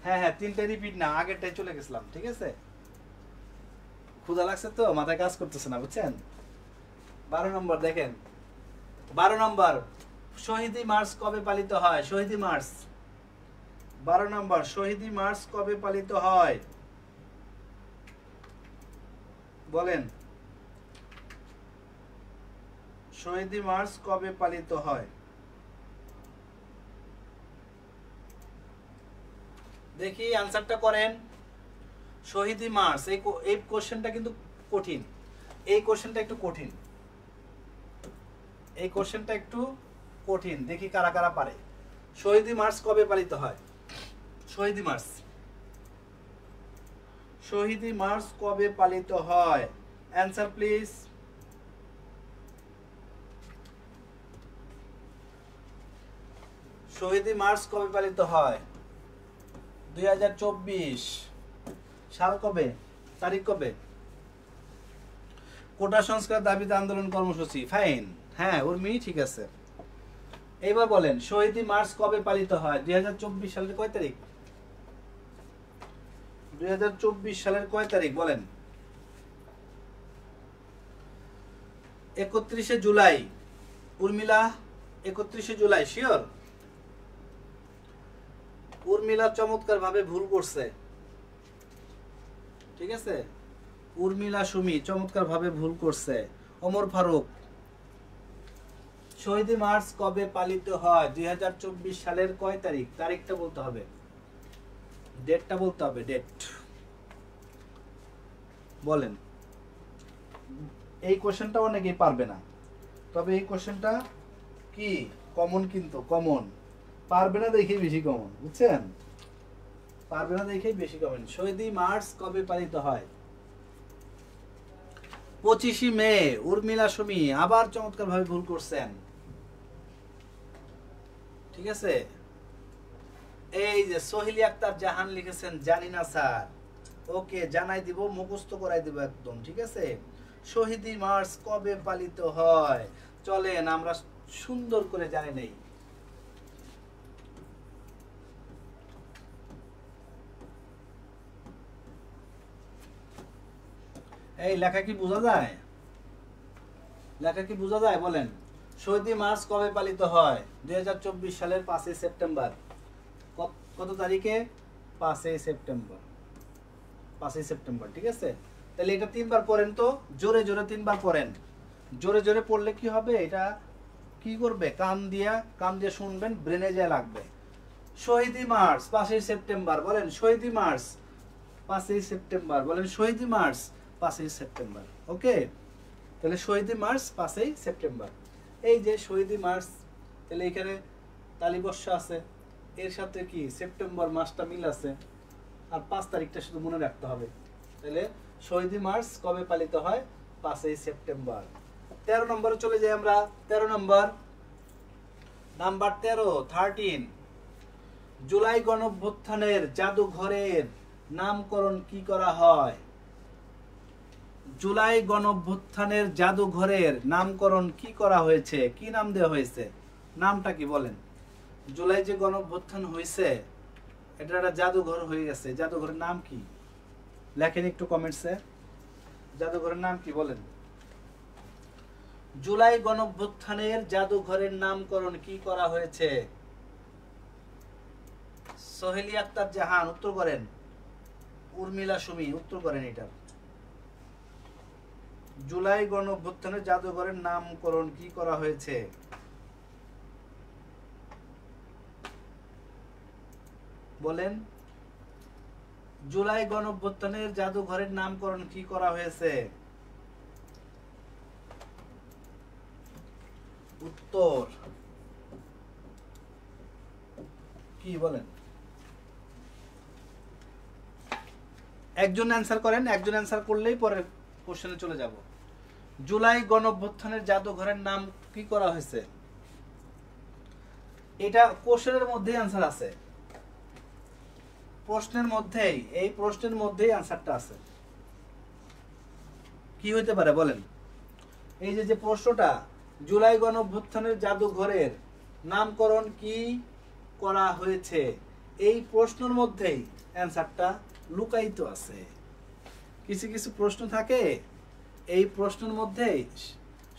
হ্যাঁ হ্যাঁ, তিনটা রিপিট না, আগেরটাই চলে গেছিলাম। ঠিক আছে, ক্ষুধা লাগছে তো, মাথায় কাজ করতেছে না, বুঝছেন? 12 নম্বর দেখেন, 12 নম্বর শহীদ মার্চ কবে পালিত হয়? শহীদ মার্চ 12 নম্বর, শহীদ মার্চ কবে পালিত হয় বলেন? শহীদ মার্চ কবে পালিত হয়? দেখি আনসারটা করেন। শহীদ মার্চ, এই কোশ্চেনটা কিন্তু কঠিন, এই কোশ্চেনটা একটু কঠিন, এই কোশ্চেনটা একটু কঠিন। দেখি কারা কারা পারে। শহীদ মার্চ কবে পালিত হয়? শহীদ মার্চ, শহীদ মার্চ কবে পালিত হয়? Answer please. শহীদ মার্চ কবে পালিত হয়? 2024 সাল কবে? তারিখ কবে? কোটা সংস্কার দাবিতে আন্দোলন কর্মসূচি, ফাইন। হ্যাঁ উর্মি, ঠিক আছে। এইবার বলেন শহীদ মার্চ কবে পালিত হয়? 2024 সালের কয় তারিখ? 2024 সালের কয় তারিখ বলেন? 31শে জুলাই। উর্মিলা 31শে জুলাই, শিওর? উর্মিলা চমৎকার ভাবে ভুল করছে। ঠিক আছে, উর্মিলা সুমি চমৎকার ভাবে ভুল করছে। ওমর ফারুক, শহীদ মার্চ কবে পালিত হয়? 2024 সালের কয় তারিখ? তারিখটা বলতে হবে, ডেটটা বলতে হবে, ডেট বলেন। এই কোশ্চেনটা অনেকেই পারবে না, তবে এই কোশ্চেনটা কি কমন, কিন্তু কমন, পারবে না দেখেই বেশি কমন, বুঝছেন? পারবে না দেখেই বেশি কমন। শহীদ মার্চ কবে পালিত হয়? 25শে মে। উর্মিলা সুমি আবার চমৎকার ভাবে ভুল করছেন। ঠিক আছে, এই যে সোহেলি আক্তার জাহান লিখেছেন জানি না স্যার। ওকে, জানাই দিব, মুখস্থ করাই দিব একদম। ঠিক আছে, শহীদ মার্চ কবে পালিত হয়? চলেন আমরা সুন্দর করে জানি নেই। এই লেখা কি বোঝা যায়? লেখা কি বোঝা যায় বলেন? শহীদ মার্চ কবে পালিত হয়? 2024 সালের 5ই সেপ্টেম্বর। কত তারিখে? 5ই সেপ্টেম্বর, 5ই সেপ্টেম্বর। ঠিক আছে, তাহলে এটা তিনবার পড়েন তো, জোরে জোরে তিনবার পড়েন। জোরে জোরে পড়লে কি হবে? এটা কি করবে? কান দিয়ে শুনবেন, ব্রেনে যায় লাগবে। শহীদ মার্চ 5ই সেপ্টেম্বর বলেন। শহীদ মার্চ 5ই সেপ্টেম্বর বলেন। শহীদ মার্চ 5ই সেপ্টেম্বর। ওকে, তাহলে শহীদ মার্চ 5ই সেপ্টেম্বর। এই যে শহীদ মার্চ, তাহলে এখানে তালিবর্ষ আছে, এর সাথে কি সেপ্টেম্বর মাসটা মিল আছে, আর 5 তারিখটা শুধু মনে রাখতে হবে। তাহলে শহীদ মার্চ কবে পালিত হয়? 5ই সেপ্টেম্বর। 13 নম্বরে চলে যাই আমরা। 13 নম্বর, নাম্বার 13 জুলাই গণঅভ্যুত্থানের জাদুঘরের নামকরণ কি করা হয়? জুলাই গণঅভ্যুত্থানের জাদুঘরের নামকরণ কি করা হয়েছে? কি নাম দেওয়া হয়েছে? নামটা কি বলেন? জুলাই যে গণঅভ্যুত্থান হয়েছে, এটা একটা জাদুঘর হয়ে গেছে, জাদুঘরের নাম কি? লেখেন একটু কমেন্টসে, জাদুঘরের নাম কি বলেন? জুলাই গণঅভ্যুত্থানের জাদুঘরের নামকরণ কি করা হয়েছে? সোহেলি আক্তার জাহান উত্তর করেন। উর্মিলা সুমি উত্তর করেন। এটা জুলাই গণঅভ্যুত্থানের জাদুঘরের নামকরণ কি করা হয়েছে? বলেন, জুলাই গণঅভ্যুত্থানের জাদুঘরের নামকরণ কি করা হয়েছে? উত্তর কি বলেন? একজন অ্যান্সার করেন, একজন অ্যান্সার করলেই পরের কোশ্চেনে চলে যাব। জুলাই গণঅভ্যুত্থানের জাদুঘরের নাম কি করা হয়েছে? এটা কোশ্চেনের মধ্যেই অ্যান্সার আছে, প্রশ্নের মধ্যেই, এই প্রশ্নের মধ্যেই অ্যান্সারটা আছে। কি হইতে পারে বলেন? এই যে প্রশ্নটা, জুলাই গণঅভ্যুত্থানের জাদুঘরের নামকরণ কি করা হয়েছে, এই প্রশ্নের মধ্যেই অ্যান্সারটা লুকায়িত আছে। কিছু কিছু প্রশ্ন থাকে এই প্রশ্নের মধ্যেই,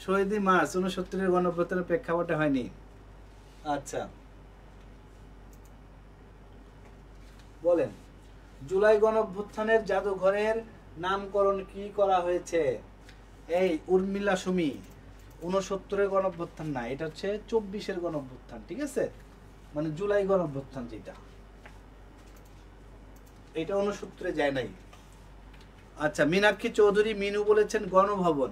শহীদ মার্চ ৬৯ গণঅভ্যুত্থানের প্রেক্ষাপটে হয়নি। আচ্ছা বলেন, জুলাই গণঅভ্যুত্থানের জাদুঘরের নামকরণ কি করা হয়েছে? এই উর্মিলা সুমি ৬৯ গণঅভ্যুত্থান না, এটা হচ্ছে ২৪ গণঅভ্যুত্থান, ঠিক আছে? মানে জুলাই গণঅভ্যুত্থান যেটা, এটা ৬৯ যায় নাই। আচ্ছা, মীনাক্ষী চৌধুরী মিনু বলেছেন গণভবন।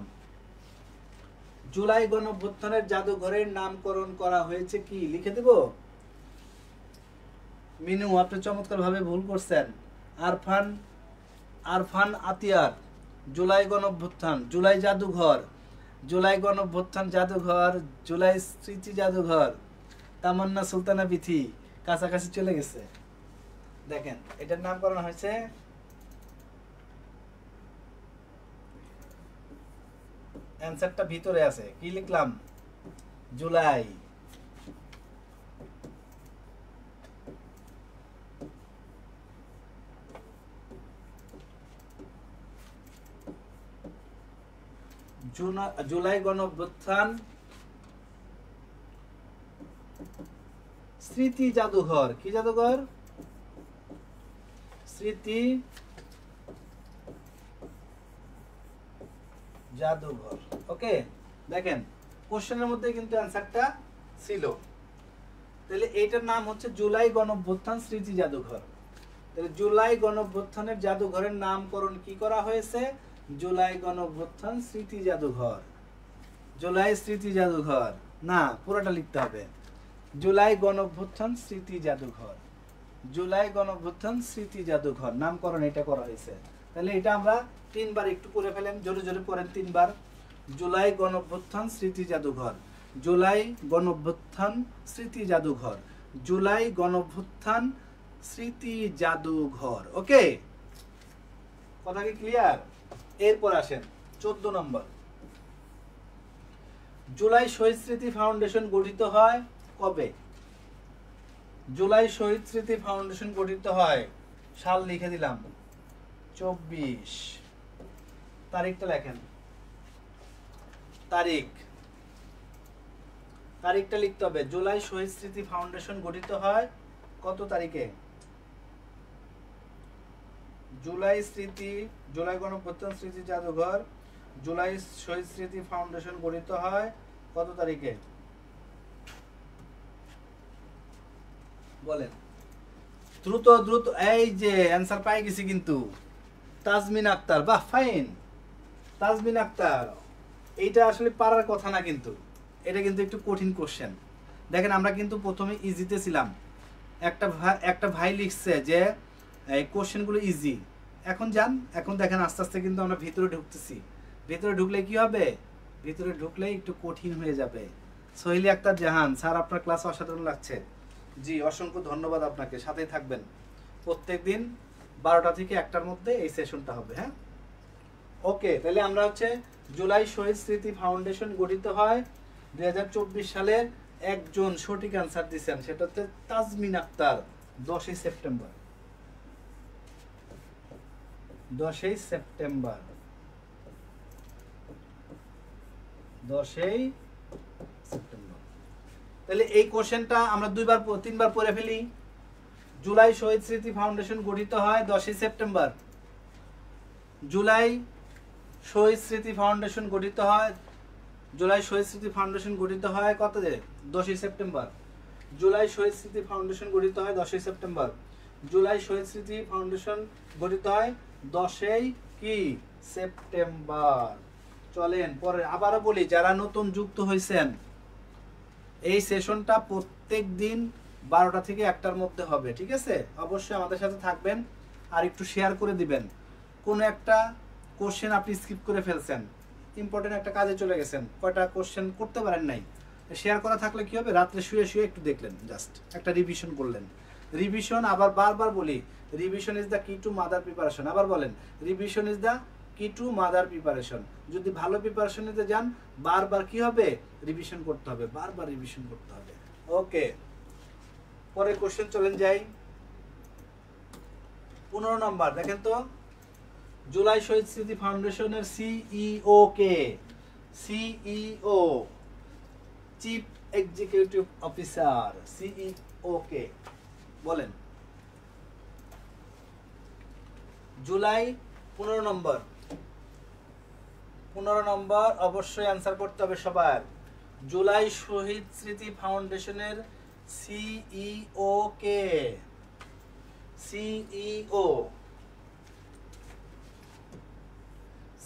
জুলাই গণঅভ্যুত্থানের জাদুঘরের নামকরণ করা হয়েছে কি, লিখে দেব? মিনু আপনি চমৎকার ভাবে ভুল করছেন। আরফান আতিয়ার, জুলাই গণঅভ্যুত্থান, জুলাই জাদুঘর, জুলাই গণঅভ্যুত্থান জাদুঘর, জুলাই স্মৃতি জাদুঘর। তামান্না সুলতানা বিথি কাছাকাছি চলে গেছে। দেখেন এটার নামকরণ হয়েছে অ্যানসারটা ভিতরে আছে, কি লিখলাম? জুলাই। জুলাই গণঅভ্যুত্থান স্মৃতি জাদুঘর। কি জাদুঘর? স্মৃতি জাদুঘর। ওকে, দেখেন কোশ্চেনের মধ্যে কিন্তু অ্যানসারটা ছিল। তাহলে এইটার নাম হচ্ছে জুলাই গণঅভ্যুত্থান স্মৃতি জাদুঘর। তাহলে জুলাই গণঅভ্যুত্থানের জাদুঘরের নামকরণ কি করা হয়েছে? জুলাই গণঅভ্যুত্থান স্মৃতি জাদুঘর। জুলাই স্মৃতি জাদুঘর না, পুরোটা লিখতে হবে, জুলাই গণঅভ্যুত্থান স্মৃতি জাদুঘর। জুলাই গণঅভ্যুত্থান স্মৃতি জাদুঘর নামকরণ এটা করা হয়েছে। তাহলে এটা আমরা 3 বার একটু করে ফেলেন, জোরে জোরে পড়েন 3 বার। জুলাই গণঅভ্যুত্থান স্মৃতি জাদুঘর, জুলাই গণঅভ্যুত্থান স্মৃতি জাদুঘর, জুলাই গণঅভ্যুত্থান স্মৃতি জাদুঘর। ওকে, কথা কি ক্লিয়ার? এরপর আসেন 14 নম্বর। জুলাই শহীদ স্মৃতি ফাউন্ডেশন গঠিত হয় কবে? জুলাই শহীদ স্মৃতি ফাউন্ডেশন গঠিত হয়, সাল লিখে দিলাম 24। তারিখটা লেখেন, তারিখটা লিখতে হবে। জুলাই শহীদ স্মৃতি ফাউন্ডেশন গঠিত হয় কত তারিখে? জুলাই গণঅভ্যুত্থান স্মৃতি জাদুঘর, জুলাই শহীদ স্মৃতি ফাউন্ডেশন গঠিত হয় কত তারিখে বলেন? দ্রুত দ্রুত, এই যে অ্যান্সার পাই গেছি কিন্তু, তাজমিন আক্তার। বাহ, ফাইন, তাজমিন আক্তার। এইটা আসলে পারার কথা না, কিন্তু এটা কিন্তু একটু কঠিন কোশ্চেন। দেখেন আমরা কিন্তু প্রথমে ইজিতে ছিলাম, একটা ভাই লিখছে যে এই কোশ্চেনগুলো ইজি। এখন যান, এখন দেখেন আস্তে আস্তে কিন্তু আমরা ভিতরে ঢুকতেছি। ভিতরে ঢুকলে কি হবে? ভিতরে ঢুকলে একটু কঠিন হয়ে যাবে। সোহেলি আক্তার জাহান, স্যার আপনার ক্লাস অসাধারণ লাগছে। জি, অসংখ্য ধন্যবাদ আপনাকে, সাথেই থাকবেন। প্রত্যেকদিন 12টা থেকে 1টার মধ্যে এই সেশনটা হবে। হ্যাঁ, ওকে। তাহলে আমরা হচ্ছে জুলাই শহীদ স্মৃতি ফাউন্ডেশন গঠিত হয় 2024 সালের একজন সঠিক অ্যান্সার দিয়েছেন, সেটা হচ্ছে তাজমিন আক্তার। 10ই সেপ্টেম্বর। 10ই সেপ্টেম্বর। 10ই সেপ্টেম্বর। তাহলে এই কোশ্চেনটা আমরা 3বার পড়ে ফেলি। জুলাই শহীদ স্মৃতি ফাউন্ডেশন গঠিত হয় 10ই সেপ্টেম্বর। জুলাই শহীদ স্মৃতি ফাউন্ডেশন গঠিত হয়, জুলাই শহীদ স্মৃতি ফাউন্ডেশন গঠিত হয় কত? 10ই সেপ্টেম্বর। জুলাই শহীদ স্মৃতি ফাউন্ডেশন গঠিত হয় 10ই সেপ্টেম্বর। জুলাই শহীদ স্মৃতি ফাউন্ডেশন গঠিত হয় 10ই কি সেপ্টেম্বর। চলেন পরে আবারও বলি, যারা নতুন যুক্ত হয়েছেন এই সেশনটা প্রত্যেক দিন 12টা থেকে 1টার মধ্যে হবে, ঠিক আছে? অবশ্যই আমাদের সাথে থাকবেন আর একটু শেয়ার করে দিবেন। কোন একটা কোশ্চেন আপনি স্কিপ করে ফেলছেন, ইম্পর্টেন্ট একটা কাজে চলে গেছেন, কয়টা কোশ্চেন করতে পারেন নাই, শেয়ার করা থাকলে কি হবে, রাত্রে শুয়ে শুয়ে একটু দেখলেন, জাস্ট একটা রিভিশন করলেন। রিভিশন, আবার বারবার বলি, রিভিশন ইজ দ্য কি টু মাদার প্রিপারেশন। আবার বলেন, রিভিশন ইজ দ্য কি টু মাদার প্রিপারেশন। যদি ভালো প্রিপারেশন নিতে যান, বারবার কি হবে, রিভিশন করতে হবে, বারবার রিভিশন করতে হবে। ওকে, পরের কোশ্চেন চলেন যাই। 15 নম্বর দেখেন তো, জুলাই শহীদ স্মৃতি ফাউন্ডেশনের সিইও কে? CEO, chief executive officer, CEO কে বলেন? জুলাই 15 নম্বর, 15 নম্বর অবশ্যই অ্যান্সার করতে হবে সবার। জুলাই শহীদ স্মৃতি ফাউন্ডেশনের সিইও কে? সিইও,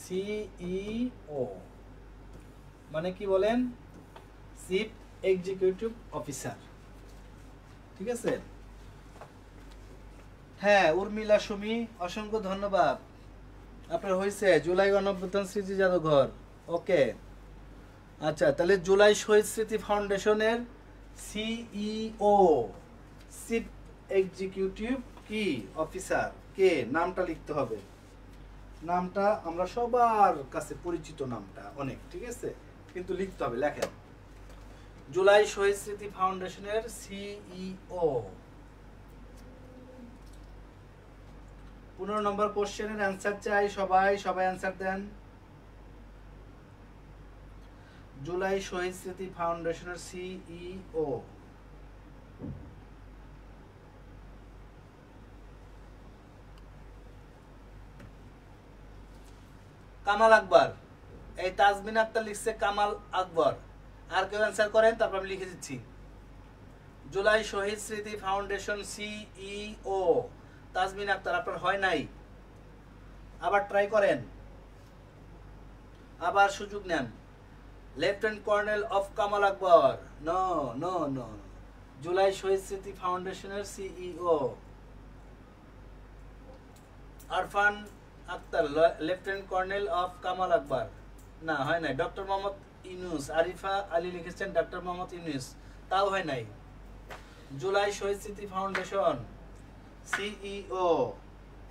সিইও মানে কি বলেন? চিফ এক্সিকিউটিভ অফিসার, ঠিক আছে? হ্যাঁ, উর্মিলা সুমি, অসংখ্য ধন্যবাদ। আপনার হয়েছে জুলাই গণঅভ্যুত্থান স্মৃতি জাদুঘর। ওকে, আচ্ছা, তাহলে জুলাই শহীদ স্মৃতি ফাউন্ডেশনের সিইও, চিফ এক্সিকিউটিভ কি অফিসার কে? নামটা লিখতে হবে। নামটা আমরা সবার কাছে পরিচিত, নামটা অনেক, ঠিক আছে, কিন্তু লিখতে হবে। লেখেন, জুলাই শহীদ স্মৃতি ফাউন্ডেশনের সিইও। 15 নম্বর কোশ্চেনের অ্যান্সার চাই, সবাই অ্যান্সার দেন। জুলাই শহীদ স্মৃতি ফাউন্ডেশনের সিইও। কামাল আকবর। এই তাজমিন আক্তার লিখছে কামাল আকবর। আর কেউ অ্যান্সার করেন, তারপর আমি লিখে দিচ্ছি। জুলাই শহীদ স্মৃতি ফাউন্ডেশন সিইও তাজমিন আক্তার। আপনার হয় নাই, আবার ট্রাই করেন, আবার সুযোগ নেন। লেফটেন্যান্ট কর্নেল অফ Kamal Akbar, no no no. July শহীদ স্মৃতি ফাউন্ডেশনের CEO Arfan Akter, lieutenant colonel অফ কামাল আকবর। না, হয় নাই। ডক্টর মোহাম্মদ ইউনুস, আরিফা আলী লিখেছেন ডক্টর মোহাম্মদ ইউনুস, তাও হয় নাই। জুলাই শহীদ স্মৃতি ফাউন্ডেশন সিইও,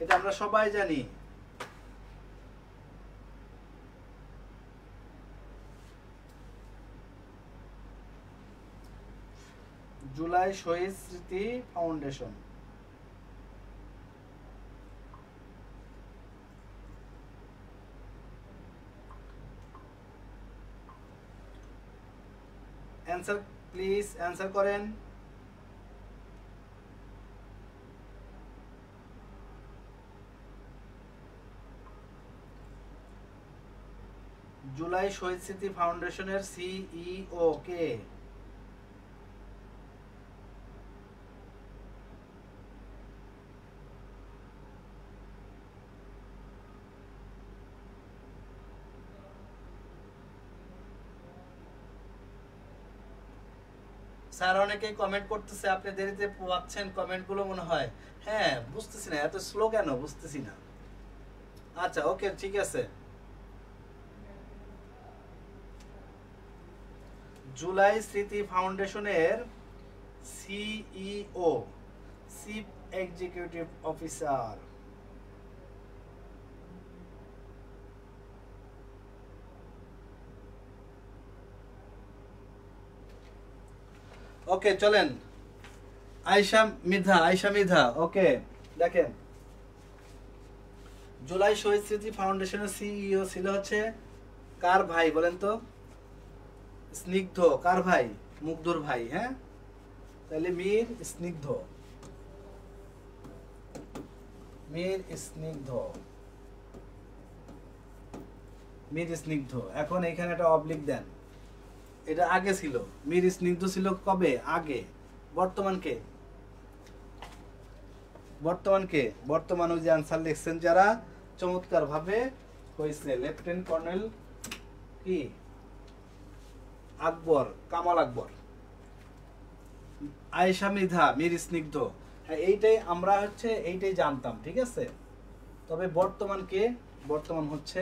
এটা আমরা সবাই জানি। জুলাই শহীদ স্মৃতি ফাউন্ডেশন। অ্যান্সার প্লিজ, অ্যান্সার করেন। জুলাই শহীদ স্মৃতি ফাউন্ডেশনের সিইও কে? স্যার অনেকেই কমেন্ট করতেছে, আপনি দেরিতে পাচ্ছেন কমেন্টগুলো মনে হয়। হ্যাঁ, বুঝতেছি না, এত স্লো কেন, বুঝতেছি না। আচ্ছা, ওকে, ঠিক আছে। জুলাই স্মৃতি ফাউন্ডেশনের সিইও, চিফ এক্সিকিউটিভ অফিসার। ওকে, চলেন। আয়েশা মৃধা। ওকে, দেখেন, জুলাই শহীদ স্মৃতি ফাউন্ডেশনের সিইও ছিল হচ্ছে কার ভাই বলেন তো? স্নিগ্ধ। কার ভাই? মুগ্ধর ভাই। হ্যাঁ, তাহলে মীর স্নিগ্ধ। এখন এখানে একটা অবলিক দেন, এটা আগে ছিল। মীর স্নিগ্ধ ছিল কবে? আগে। বর্তমান কে? বর্তমান ওই যে আনসার লিখছেন যারা, চমৎকার ভাবে হয়েছে। লেফটেন্যান্ট কর্নেল কি? আকবর, কামাল আকবর। আয়েশা মৃধা মীর স্নিগ্ধ, হ্যাঁ এইটাই আমরা হচ্ছে এইটাই জানতাম, ঠিক আছে। তবে বর্তমান কে? বর্তমান হচ্ছে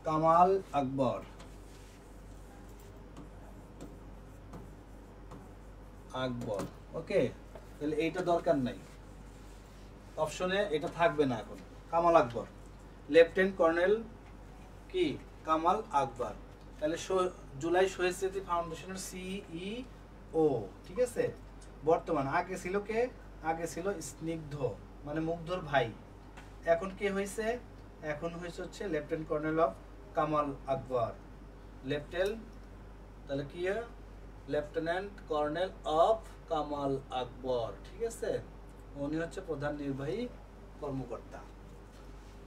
কামাল আকবর। আকবর, ওকে। তাহলে এইটা দরকার নাই, অপশনে এটা থাকবে না এখন। কামাল আকবর, লেফটেন্যান্ট কর্নেল কি? কামাল আকবর। তাহলে জুলাই শহীদ স্মৃতি ফাউন্ডেশনের সিইও, ঠিক আছে। বর্তমান আগে ছিল কে? আগে ছিল স্নিগ্ধ, মানে মুগ্ধর ভাই। এখন কে হয়েছে? এখন হয়েছে হচ্ছে লেফটেন্যান্ট কর্নেল অফ কামাল আকবর। লেফটেন্যান্ট, তাহলে কি? লেফটেন্যান্ট কর্নেল অফ কামাল আকবর, ঠিক আছে। উনি হচ্ছে প্রধান নির্বাহী কর্মকর্তা।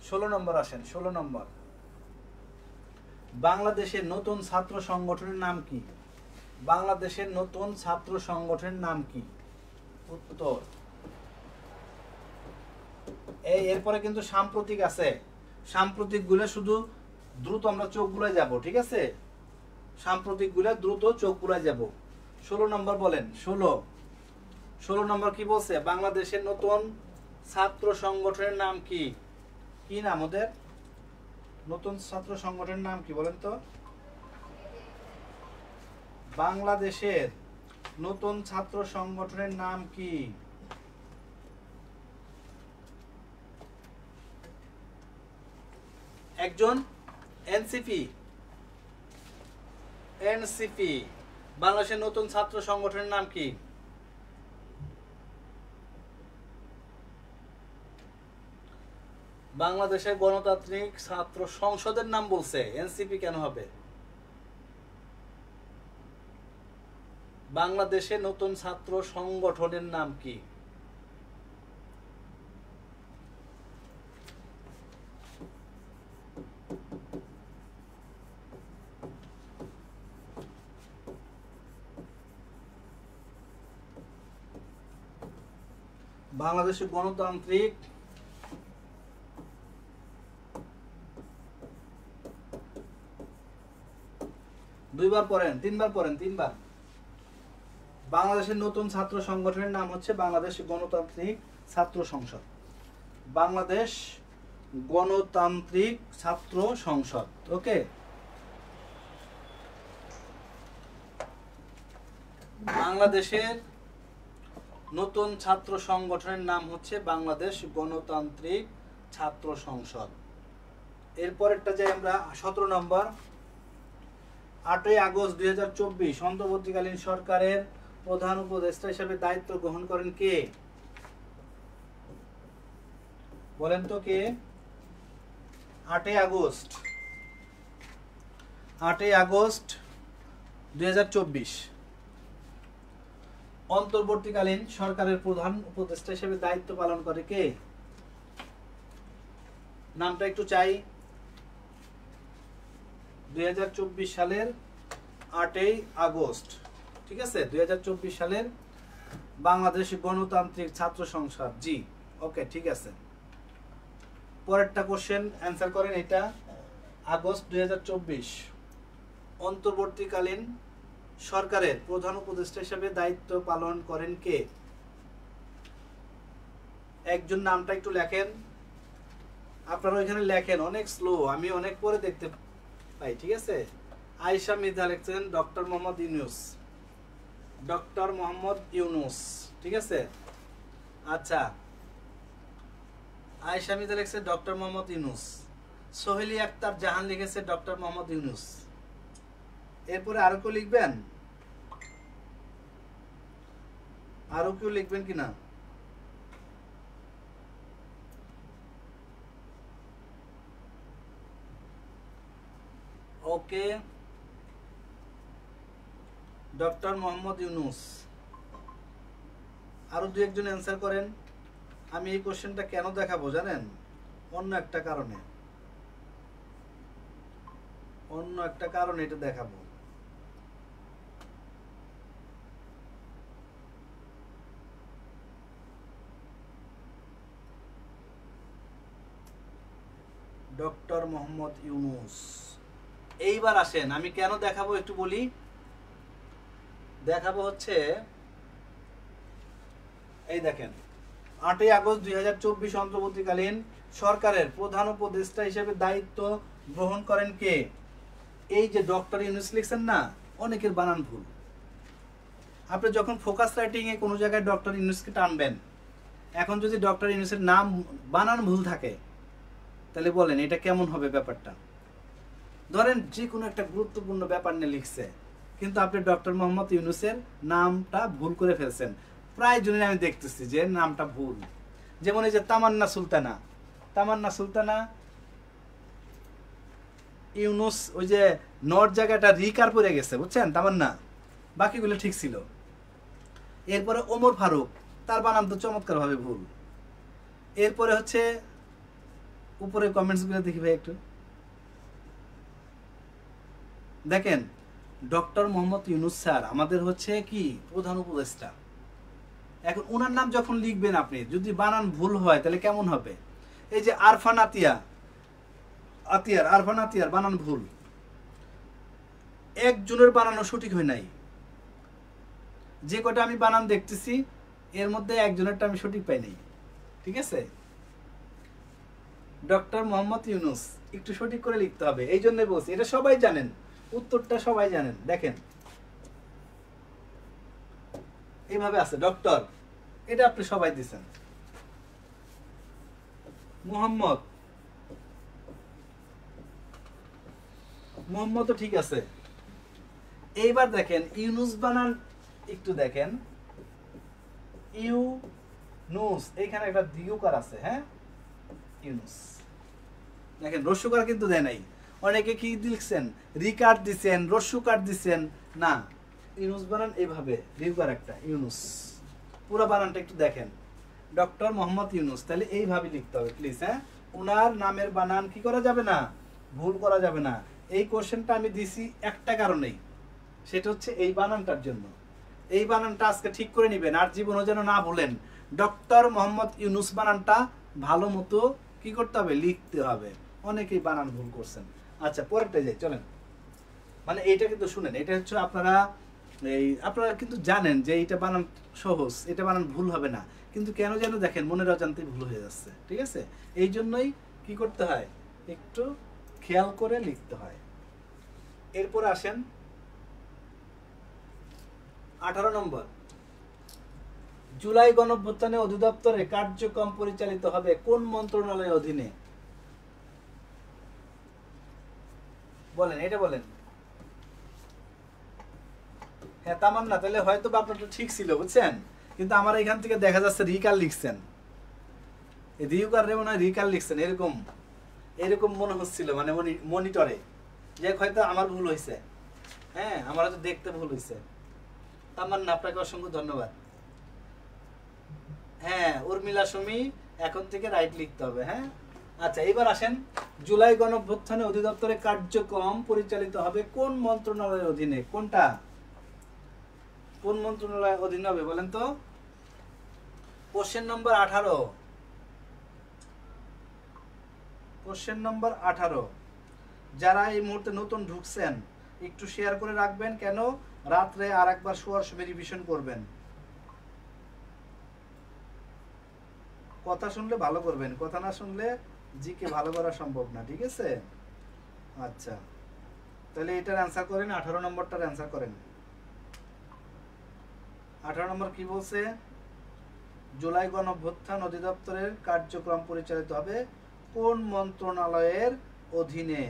16 নম্বর আসেন, 16 নম্বর। বাংলাদেশের নতুন ছাত্র সংগঠনের নাম কি? বাংলাদেশের নতুন ছাত্র সংগঠনের নাম কি? উত্তর, এরপরে কিন্তু সাম্প্রতিক আছে, সাম্প্রতিক গুলো শুধু দ্রুত আমরা চোখ গুলাই যাব, ঠিক আছে। সাম্প্রতিক গুলো দ্রুত চোখ গুলাই যাব। 16 নম্বর বলেন। 16 নম্বর কি বলছে? বাংলাদেশের নতুন ছাত্র সংগঠনের নাম কি? কি নাম ওদের? নতুন ছাত্র সংগঠনের নাম কি বলেন তো? বাংলাদেশের নতুন ছাত্র সংগঠনের নাম কি? একজন এনসিপি। এনসিপি। বাংলাদেশের নতুন ছাত্র সংগঠনের নাম কি? বাংলাদেশের গণতান্ত্রিক ছাত্র সংসদের নাম বলছে, এনসিপি কেন হবে? বাংলাদেশের নতুন ছাত্র সংগঠনের নাম কি? বাংলাদেশের গণতান্ত্রিক দুইবার পড়েন, তিনবার পড়েন, তিনবার। বাংলাদেশের নতুন ছাত্র সংগঠনের নাম হচ্ছে বাংলাদেশ গণতান্ত্রিক ছাত্র সংসদ। বাংলাদেশ গণতান্ত্রিক ছাত্র সংসদ, ওকে। বাংলাদেশের নতুন ছাত্র সংগঠনের নাম হচ্ছে বাংলাদেশ গণতান্ত্রিক ছাত্র সংসদ। এরপরেরটা যাই আমরা 17 নম্বর। 8ই আগস্ট 2024 অন্তর্বর্তীকালীন সরকারের প্রধান উপদেষ্টা হিসেবে দায়িত্ব গ্রহণ করেন কে? বলেন তো কে? 8ই আগস্ট, 8ই আগস্ট 2024 অন্তর্বর্তীকালীন সরকারের প্রধান উপদেষ্টা হিসেবে দায়িত্ব পালন করে কে? নামটা একটু চাই। 2024 সালের 8ই আগস্ট, ঠিক আছে। 2024 সালের বাংলাদেশ গণতান্ত্রিক ছাত্র সংসদ, জি, ওকে, ঠিক আছে। পরেরটা কোশ্চেন অ্যান্সার করেন। এটা আগস্ট 2024 অন্তর্বর্তীকালীন সরকারের প্রধান উপদেষ্টা হিসেবে দায়িত্ব পালন করেন কে? একজন নামটা একটু লেখেন, আপনারা ওইখানে লেখেন, অনেক স্লো, আমি অনেক পরে দেখতে পাই, ঠিক আছে। আয়েশা মৃধা লিখছেন ডক্টর মোহাম্মদ ইউনুস, ডক্টর মোহাম্মদ ইউনুস, ঠিক আছে। আচ্ছা, আয়েশা মৃধা লিখছে ডক্টর মোহাম্মদ ইউনুস। সোহেলি আক্তার জাহান লিখেছে ডক্টর মোহাম্মদ ইউনুস। এরপরে আরো কেউ লিখবেন? আরো কেউ লিখবেন কিনা? ওকে, ডক্টর মোহাম্মদ ইউনুস। আরো দু একজন অ্যান্সার করেন। আমি এই কোশ্চেনটা কেন দেখাবো জানেন? অন্য একটা কারণে, অন্য একটা কারণে এটা দেখাবো। ডক্টর মোহাম্মদ ইউনুস। এইবার আসেন, আমি কেন দেখাবো একটু বলি। দেখাবো হচ্ছে এই দেখেন 8ই আগস্ট 2024 অন্তর্বর্তীকালীন সরকারের প্রধান উপদেষ্টা হিসেবে দায়িত্ব গ্রহণ করেন কে? এই যে ডক্টর ইউনূস লিখছেন না, অনেকের বানান ভুল। আপনি যখন ফোকাস রাইটিং এ কোনো জায়গায় ডক্টর ইউনূসকে টানবেন, এখন যদি ডক্টর ইউনূসের নাম বানান ভুল থাকে তাহলে বলেন এটা কেমন হবে ব্যাপারটা? ধরেন যে কোনো একটা গুরুত্বপূর্ণ ব্যাপার নিয়ে লিখছে, কিন্তু আপনি ডক্টর মোহাম্মদ ইউনূসের নামটা ভুল করে ফেলছেন। প্রায় জনের আমি দেখতেছি যে নামটা ভুল। যেমন এই যে তামান্না সুলতানা, তামান্না সুলতানা ইউনূস, ওই যে নর জায়গাটা রিকার পড়ে গেছে, বুঝছেন? তামান্না, বাকিগুলো ঠিক ছিল। এরপরে ওমর ফারুক, তার বানান তো চমৎকার ভাবে ভুল। এরপরে হচ্ছে উপরে কমেন্টস গুলো দেখি ভাই একটু দেখেন, ডক্টর মোহাম্মদ ইউনূস স্যার আমাদের হচ্ছে কি প্রধান উপদেষ্টা। এখন ওনার নাম যখন লিখবেন আপনি যদি বানান ভুল হয় তাহলে কেমন হবে? এই যে আরফান আরফান আতিয়ার বানান ভুল, একজনের বানানো সঠিক হয় নাই। যে কটা আমি বানান দেখতেছি এর মধ্যে একজনেরটা আমি সঠিক পাই নাই। ঠিক আছে, ডক্টর মোহাম্মদ ইউনূস একটু সঠিক করে লিখতে হবে। এই জন্য বলছি, এটা সবাই জানেন, উত্তরটা সবাই জানেন। দেখেন এইভাবে আছে ডক্টর, এটা আপনি সবাই দিচ্ছেন। মোহাম্মদ তো ঠিক আছে। এইবার দেখেন ইউনূস বানান একটু দেখেন, ইউনূস এইখানে একটা দ্বিগুকার আছে, হ্যাঁ ইউনূস দেখেন, রস্যকার কিন্তু দেয় নাই। অনেকে কি লিখছেন রিকার দিচ্ছেন, রস্যকার দিচ্ছেন, না ইউনূস বানান এইভাবে দ্বিগুকার একটা ইউনূস। পুরো বানানটা একটু দেখেন, ডক্টর মোহাম্মদ ইউনূস, তাহলে এইভাবে লিখতে হবে প্লিজ। হ্যাঁ, ওনার নামের বানান কি করা যাবে না, ভুল করা যাবে না। এই কোশ্চেনটা আমি দিছি একটা কারণেই, সেটা হচ্ছে এই বানানটার জন্য। এই বানানটা আজকে ঠিক করে নেবেন, আর জীবনও যেন না বলেন। ডক্টর মোহাম্মদ ইউনূস বানানটা ভালো মতো কি করতে হবে, লিখতে হবে। অনেকেই বানান ভুল করছেন। আচ্ছা পরেরটা যাই, চলেন। মানে এইটা কিন্তু শুনেন, এটা হচ্ছে আপনারা কিন্তু জানেন যে এইটা বানান সহজ, এটা বানান ভুল হবে না, কিন্তু কেন যেন দেখেন মনের অজান্তে ভুল হয়ে যাচ্ছে। ঠিক আছে, এই জন্যই কি করতে হয়, একটু খেয়াল করে লিখতে হয়। এরপর আসেন 18 নম্বর, জুলাই গণঅভ্যুত্থানে অধিদপ্তরে কার্যক্রম পরিচালিত হবে কোন মন্ত্রণালয়ের অধীনে? বলেন, এটা বলেন। হ্যাঁ তামান্না, তাহলে হয়তো আপনারটা ঠিক ছিল, বুঝছেন? কিন্তু আমার এখান থেকে দেখা যাচ্ছে রিকার লিখছেন, এই রিকার রে মনে হয় রিকার লিখছেন, এরকম মনে হচ্ছিল, মানে মনিটরে, যে হয়তো আমার ভুল হয়েছে। হ্যাঁ, আমার হয়তো দেখতে ভুল হয়েছে। তামান্না, আপনাকে অসংখ্য ধন্যবাদ। হ্যাঁ উর্মিলা সুমি, এখন থেকে রাইট লিখতে হবে। হ্যাঁ আচ্ছা, এবার আসেন, জুলাই গণঅভ্যুত্থানে অধিদপ্তরে কার্যক্রম পরিচালিত হবে কোন মন্ত্রণালয়ের অধীনে? কোনটা, কোন মন্ত্রণালয়ের অধীনে হবে বলেন তো? Question number 18, question number 18। যারা এই মুহূর্তে নতুন ঢুকছেন একটু শেয়ার করে রাখবেন, কেন রাত্রে আর একবার শোয়ার সময় রিভিশন করবেন। কথা শুনলে ভালো করবেন, কথা না শুনলে জিকে ভালো করা সম্ভব না। ঠিক আছে, আচ্ছা তাহলে এটার অ্যান্সার করেন, 18 নম্বরটার অ্যান্সার করেন। 18 নম্বর কি বলছে? জুলাই গণঅভ্যুত্থান অধিদপ্তরের কার্যক্রম পরিচালিত হবে কোন মন্ত্রণালয়ের অধীনে?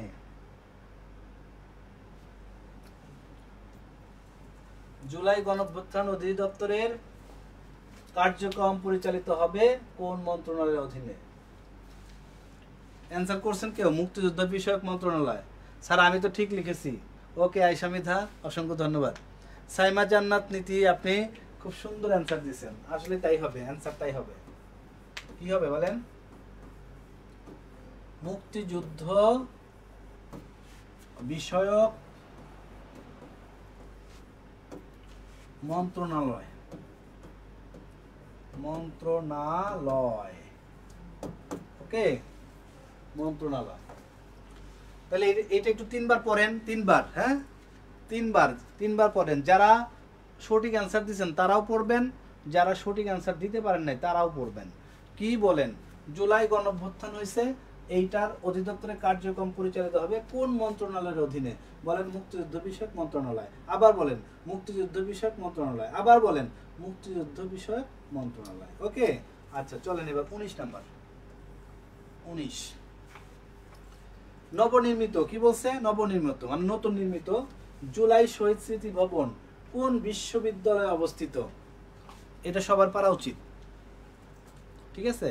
জুলাই গণঅভ্যুত্থান অধিদপ্তরের কার্যক্রম পরিচালিত হবে কোন মন্ত্রণালয়ের অধীনে? অ্যান্সার করছেন কেউ? মুক্তিযুদ্ধ বিষয়ক মন্ত্রণালয়। স্যার আমি তো ঠিক লিখেছি। ওকে আয়শা মিধা, অসংখ্য ধন্যবাদ। সাইমা জান্নাত নীতি, আপনি খুব সুন্দর অ্যান্সার দিয়েছেন। আসলে তাই হবে, অ্যান্সার তাই হবে। কি হবে বলেন? মুক্তিযুদ্ধ বিষয়ক মন্ত্রণালয়, ওকে মন্ত্রণালয়। তাহলে এটা একটু 3 বার পড়েন, 3 বার, হ্যাঁ 3 বার পড়েন। যারা সঠিক অ্যান্সার দিচ্ছেন তারাও পড়বেন, যারা সঠিক অ্যান্সার দিতে পারেন নাই তারাও পড়বেন। কি বলেন, জুলাই গণঅভ্যুত্থান হয়েছে, এইটার অধিদপ্তরের কার্যক্রম পরিচালিত হবে কোন মন্ত্রণালয়ের অধীনে? বলেন মুক্তিযুদ্ধ বিষয়ক মন্ত্রণালয়। আবার বলেন মুক্তিযুদ্ধ বিষয়ক মন্ত্রণালয়। আবার বলেন মুক্তিযুদ্ধ বিষয়ক মন্ত্রণালয়। ওকে, আচ্ছা চলেন এবার 19 নাম্বার। 19 নবনির্মিত, কি বলছে? নবনির্মিত মানে নতুন নির্মিত জুলাই শহীদ স্মৃতি ভবন কোন বিশ্ববিদ্যালয়ে অবস্থিত? এটা সবার পারা উচিত, ঠিক আছে?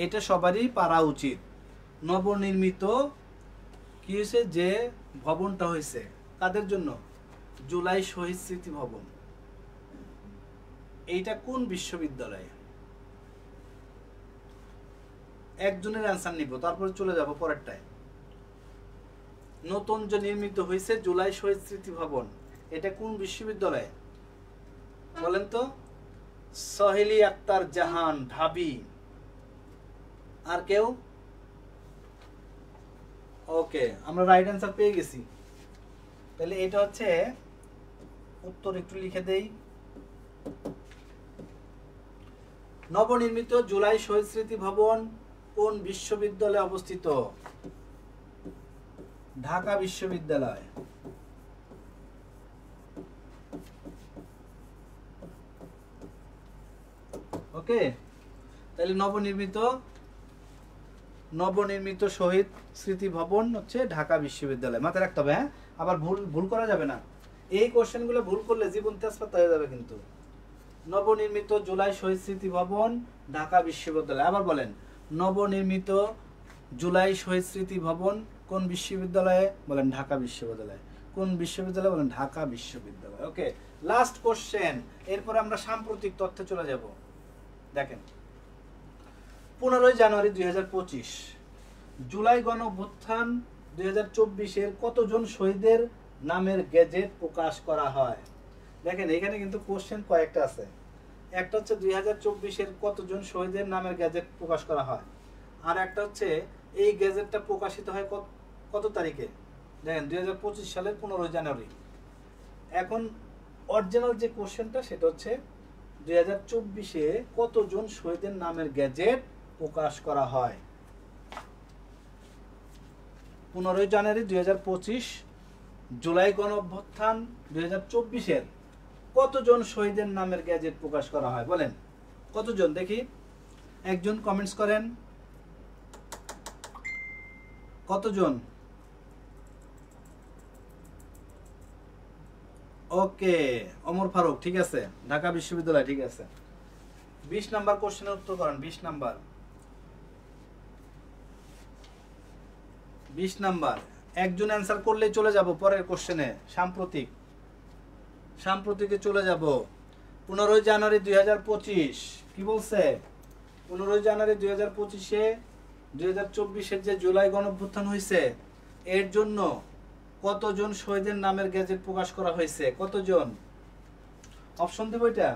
এটা সবারই পারা উচিত। নবনির্মিত কি হয়েছে, যে ভবনটা হয়েছে কাদের জন্য? জুলাই শহীদ স্মৃতি ভবন। এইটা কোন বিশ্ববিদ্যালয়ে? একজনের অ্যান্সার নিব, তারপরে চলে যাব পরেরটায়। নতুন যে নির্মিত হয়েছে জুলাই শহীদ স্মৃতি ভবন, এটা কোন বিশ্ববিদ্যালয়ে বলেন তো? সহেলি আক্তার জাহান, ঢাবি। আর কেউ? ওকে, আমরা রাইট অ্যান্সার পেয়ে গেছি। তাহলে এটা হচ্ছে উত্তর, একটু লিখে দেই। নবনির্মিত জুলাই শহীদ স্মৃতি ভবন কোন বিশ্ববিদ্যালয়ে অবস্থিত? ঢাকা বিশ্ববিদ্যালয়। ওকে, তাহলে নবনির্মিত শহীদ স্মৃতি ভবন হচ্ছে ঢাকা বিশ্ববিদ্যালয়। মাথায় রাখতে হবে, হ্যাঁ? আবার ভুল করা যাবে না। এই কোশ্চেনগুলো ভুল করলে জীবন তেজপাতা হয়ে যাবে কিন্তু। নবনির্মিত জুলাই শহীদ স্মৃতি ভবন ঢাকা বিশ্ববিদ্যালয়। আবার বলেন নবনির্মিত জুলাই শহীদ স্মৃতি ভবন কোন বিশ্ববিদ্যালয়ে? বলেন ঢাকা বিশ্ববিদ্যালয়। কোন বিশ্ববিদ্যালয়? বলেন ঢাকা বিশ্ববিদ্যালয়। ওকে, লাস্ট কোশ্চেন, এরপর আমরা সাম্প্রতিক তথ্যে চলে যাব। দেখেন 15 জানুয়ারি 2025 জুলাই গণঅভ্যুত্থান 2024-এর কতজন শহীদের নামের গেজেট প্রকাশ করা হয়? দেখেন এখানে কিন্তু কোশ্চেন কয়েকটা আছে। একটা হচ্ছে 2024-এর কতজন শহীদের নামের গেজেট প্রকাশ করা হয়, আর একটা হচ্ছে এই গেজেটটা প্রকাশিত হয় কত তারিখে? দেখেন 2025 সালের 15 জানুয়ারি। এখন অরিজিনাল যে কোশ্চেনটা সেটা হচ্ছে 2024-এ কতজন শহীদের নামের গেজেট প্রকাশ করা হয়? 15 জানুয়ারি 2025 জুলাই গণঅভ্যুত্থান 2024-এর কতজন শহীদের নামের গেজেট প্রকাশ করা হয়? বলেন কতজন, দেখি একজন কমেন্টস করেন। কতজন? ওকে, ওমর ফারুক, ঠিক আছে, ঢাকা বিশ্ববিদ্যালয়, ঠিক আছে। 20 নাম্বার কোশ্চেনের উত্তর করেন। 20 নাম্বার একজন অ্যান্সার করলে চলে যাব পরের কোশ্চেনে। সাম্প্রতিকে চলে যাব। 15 জানুয়ারি 2025 কি বলছে? 15 জানুয়ারি 2025-এ 2024-এর যে জুলাই গণঅভ্যুত্থান হয়েছে এর জন্য কতজন শহীদের নামের গেজেট প্রকাশ করা হয়েছে? কতজন? অপশন দেব, এটা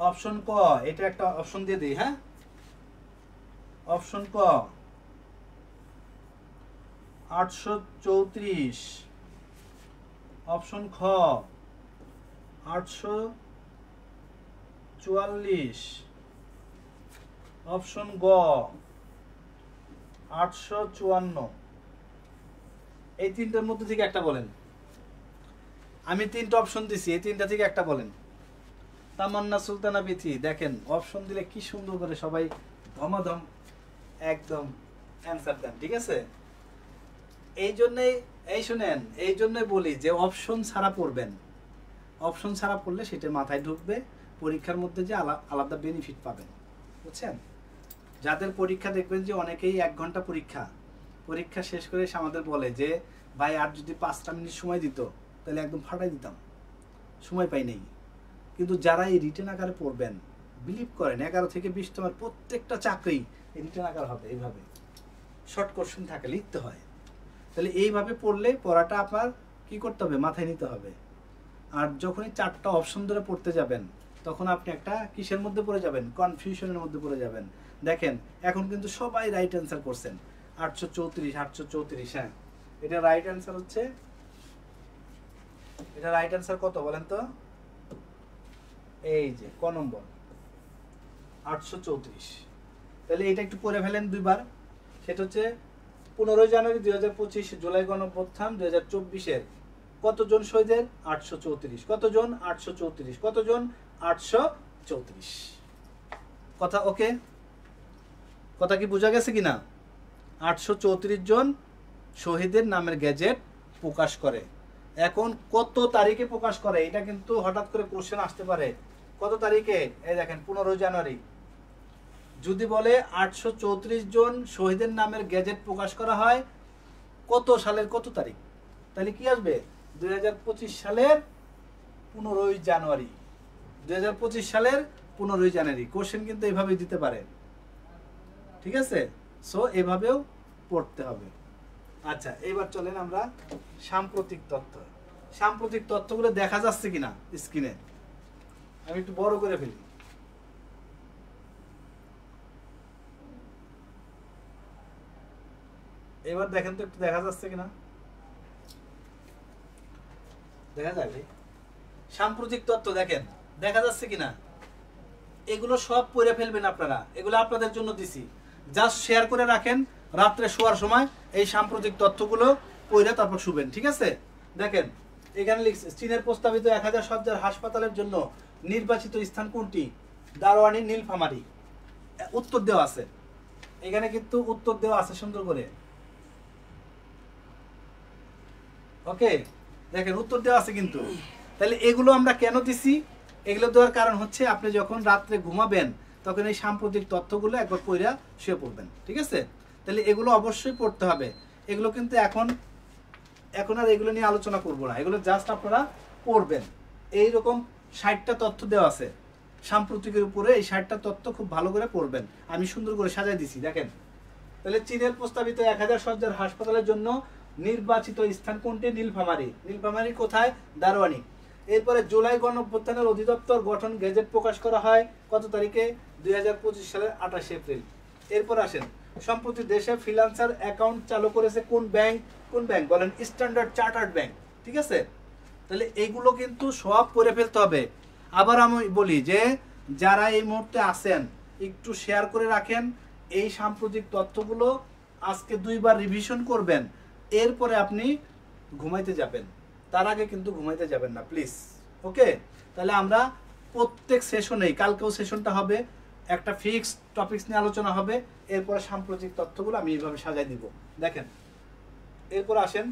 অপশন ক, এটা একটা অপশন দিয়ে দিই, হ্যাঁ? অপশন ক 834, অপশন খ 844, অপশন গ 854। এই তিনটার মধ্যে থেকে একটা বলেন। আমি তিনটা অপশন দিছি, এই তিনটা থেকে একটা বলেন। তামান্না সুলতানা বিথি, দেখেন অপশন দিলে কি সুন্দর করে সবাই ধমাধম একদম অ্যান্সার দেন, ঠিক আছে? এই জন্যই, এই শুনেন, এই জন্যই বলি যে অপশন ছাড়া পড়বেন। অপশন ছাড়া পড়লে সেটা মাথায় ঢুকবে, পরীক্ষার মধ্যে যে আলাদা বেনিফিট পাবেন, বুঝছেন? যাদের পরীক্ষা দেখবেন যে অনেকেই 1 ঘন্টা পরীক্ষা শেষ করে এসে আমাদের বলে যে ভাই আর যদি 5টা মিনিট সময় দিত তাহলে একদম ফাটাই দিতাম, সময় পাই নাই। কিন্তু যারা এই রিটেন আকারে পড়বেন, বিলিভ করেন 11 থেকে 20 তোমার প্রত্যেকটা চাকরি এই রিটেন আকার হবে। এইভাবে শর্ট কোশ্চেন থাকে, লিখতে হয়। তাহলে এইভাবে পড়লে পড়াটা আপনার কি করতে হবে? মাথায় নিতে হবে। আর যখনই 4টা অপশন ধরে পড়তে যাবেন তখন আপনি একটা কিসের মধ্যে পড়ে যাবেন? কনফিউশনের মধ্যে পড়ে যাবেন। দেখেন এখন কিন্তু সবাই রাইট অ্যান্সার করছেন। 834, হ্যাঁ, এটা রাইট অ্যান্সার হচ্ছে এটা রাইট অ্যান্সার কত বলেন তো? এই যে ক নম্বর 834। তাহলে এটা একটু পড়ে ফেলেন দুইবার। সেটা হচ্ছে 15 জানুয়ারি 2025 জুলাই গণঅভ্যুত্থান 2024-এর কতজন শহীদের? 834। কতজন? 834। কতজন? 834। কথা ওকে? কথা কি বোঝা গেছে কিনা? 834 জন শহীদের নামের গেজেট প্রকাশ করে। এখন কত তারিখে প্রকাশ করে এটা কিন্তু হঠাৎ করে কোশ্চেন আসতে পারে। কত তারিখে? এই দেখেন 15 জানুয়ারি। যদি বলে 834 জন শহীদের নামের গেজেট প্রকাশ করা হয় কত সালের কত তারিখ, তাহলে কি আসবে? 2025 সালের 15 জানুয়ারি। 2025 সালের 15 জানুয়ারি। কোশ্চেন কিন্তু এইভাবেই দিতে পারে, ঠিক আছে? সো এভাবেও পড়তে হবে। আচ্ছা, এবার চলেন আমরা সাম্প্রতিক তথ্য। সাম্প্রতিক তথ্যগুলো দেখা যাচ্ছে কিনা স্ক্রিনে? আমি একটু বড় করে ফেলি। এবার দেখেন তো একটু দেখা যাচ্ছে কিনা? দেখা যাবে? সাম্প্রতিক তথ্য দেখেন দেখা যাচ্ছে কিনা? এগুলো সব পড়ে ফেলবেন আপনারা, এগুলো আপনাদের জন্য দিছি। জাস্ট শেয়ার করে রাখেন, রাত্রে শোয়ার সময় এই সাম্প্রতিক তথ্যগুলো পড়ে তারপর শুবেন, ঠিক আছে? দেখেন এখানে লিখছে চীনের প্রস্তাবিত 1000 শয্যার হাসপাতালের জন্য নির্বাচিত স্থান কোনটি? দারোয়ানি, নীলফামারী। উত্তর দেওয়া আছে এখানে, কিন্তু উত্তর দেওয়া আছে সুন্দর করে। ওকে, দেখেন উত্তর দেওয়া আছে কিন্তু। তাহলে এগুলো আমরা কেন দিছি? এগুলো দেওয়ার কারণ হচ্ছে আপনি যখন রাত্রে ঘুমাবেন তখন এই সাম্প্রতিক তথ্যগুলো একবার পড়া শুয়ে পড়বেন, ঠিক আছে? তাহলে এগুলো অবশ্যই পড়তে হবে। এগুলো কিন্তু এখন আর এগুলো নিয়ে আলোচনা করব না, এগুলো জাস্ট আপনারা পড়বেন। এইরকম 60টা তথ্য দেওয়া আছে সাম্প্রতিকের উপরে, এই 60টা তথ্য খুব ভালো করে পড়বেন। আমি সুন্দর করে সাজাই দিছি দেখেন। তাহলে চীনের প্রস্তাবিত 1000 শয্যার হাসপাতালের জন্য নির্বাচিত স্থান কোনটি? নীলফামারী। নীলফামারী কোথায়? দারোয়ানি। এরপরে জুলাই গণঅভ্যুত্থানের অধিদপ্তর গঠন গেজেট প্রকাশ করা হয় কত তারিখে? 2025 সালের 28 এপ্রিল। এরপর আসেন, সম্প্রতি দেশে ফ্রিল্যান্সার অ্যাকাউন্ট চালু করেছে কোন ব্যাংক? কোন ব্যাংক বলেন? স্ট্যান্ডার্ড চার্টার্ড ব্যাংক, ঠিক আছে? তাহলে এইগুলো কিন্তু সব পড়ে ফেলতে হবে। আবার আমি বলি যে যারা এই মুহূর্তে আছেন একটু শেয়ার করে রাখেন, এই সাম্প্রতিক তথ্যগুলো আজকে 2বার রিভিশন করবেন, এরপরে আপনি ঘুমাইতে যাবেন। তার আগে কিন্তু ঘুমাইতে যাবেন না প্লিজ, ওকে? তাহলে আমরা প্রত্যেক সেশনেই, কালকেও সেশনটা হবে, একটা ফিক্সড টপিকস নিয়ে আলোচনা হবে, এরপরে সাম্প্রতিক তথ্যগুলো আমি এইভাবে সাজাই দিব। দেখেন এরপর আসেন,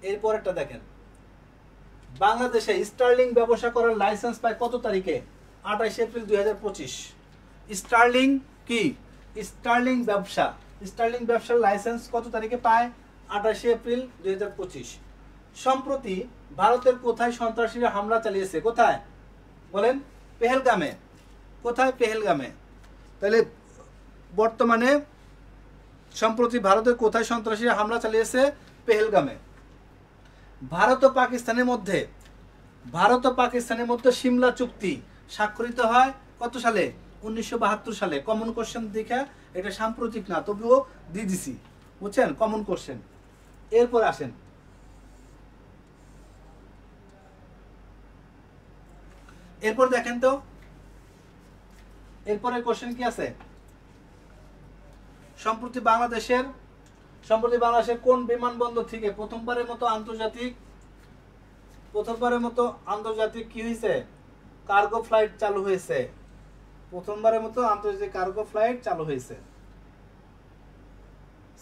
এরপরেরটা দেখেন, বাংলাদেশে স্টার্লিং ব্যবসা করার লাইসেন্স পায় কত তারিখে? 28 এপ্রিল 2025। স্টার্লিং কি? স্টার্লিং ব্যবসার লাইসেন্স কত তারিখে পায়? 28 এপ্রিল 2025। সম্প্রতি ভারতের কোথায় সন্ত্রাসীরা হামলা চালিয়েছে? কোথায় বলেন? পেহেলগামে। কোথায়? পেহেলগামে। তাহলে বর্তমানে সম্প্রতি ভারতের কোথায় সন্ত্রাসীরা হামলা চালিয়েছে? পেহেলগামে। ভারত ও পাকিস্তানের মধ্যে সিমলা চুক্তি স্বাক্ষরিত হয় কত সালে? 1972 সালে। কমন কোশ্চেন দেখে, এটা সাম্প্রতিক না তবুও দিয়ে দিছি, বুঝছেন? Common question. এরপর আসেন, এরপর দেখেন তো এরপরে কোশ্চেন কি আছে? সম্প্রতি বাংলাদেশের কোন বিমানবন্দর থেকে প্রথমবারের মতো আন্তর্জাতিক কি হয়েছে? কার্গো ফ্লাইট চালু হয়েছে। প্রথমবারের মতো আন্তর্জাতিক কার্গো ফ্লাইট চালু হয়েছে।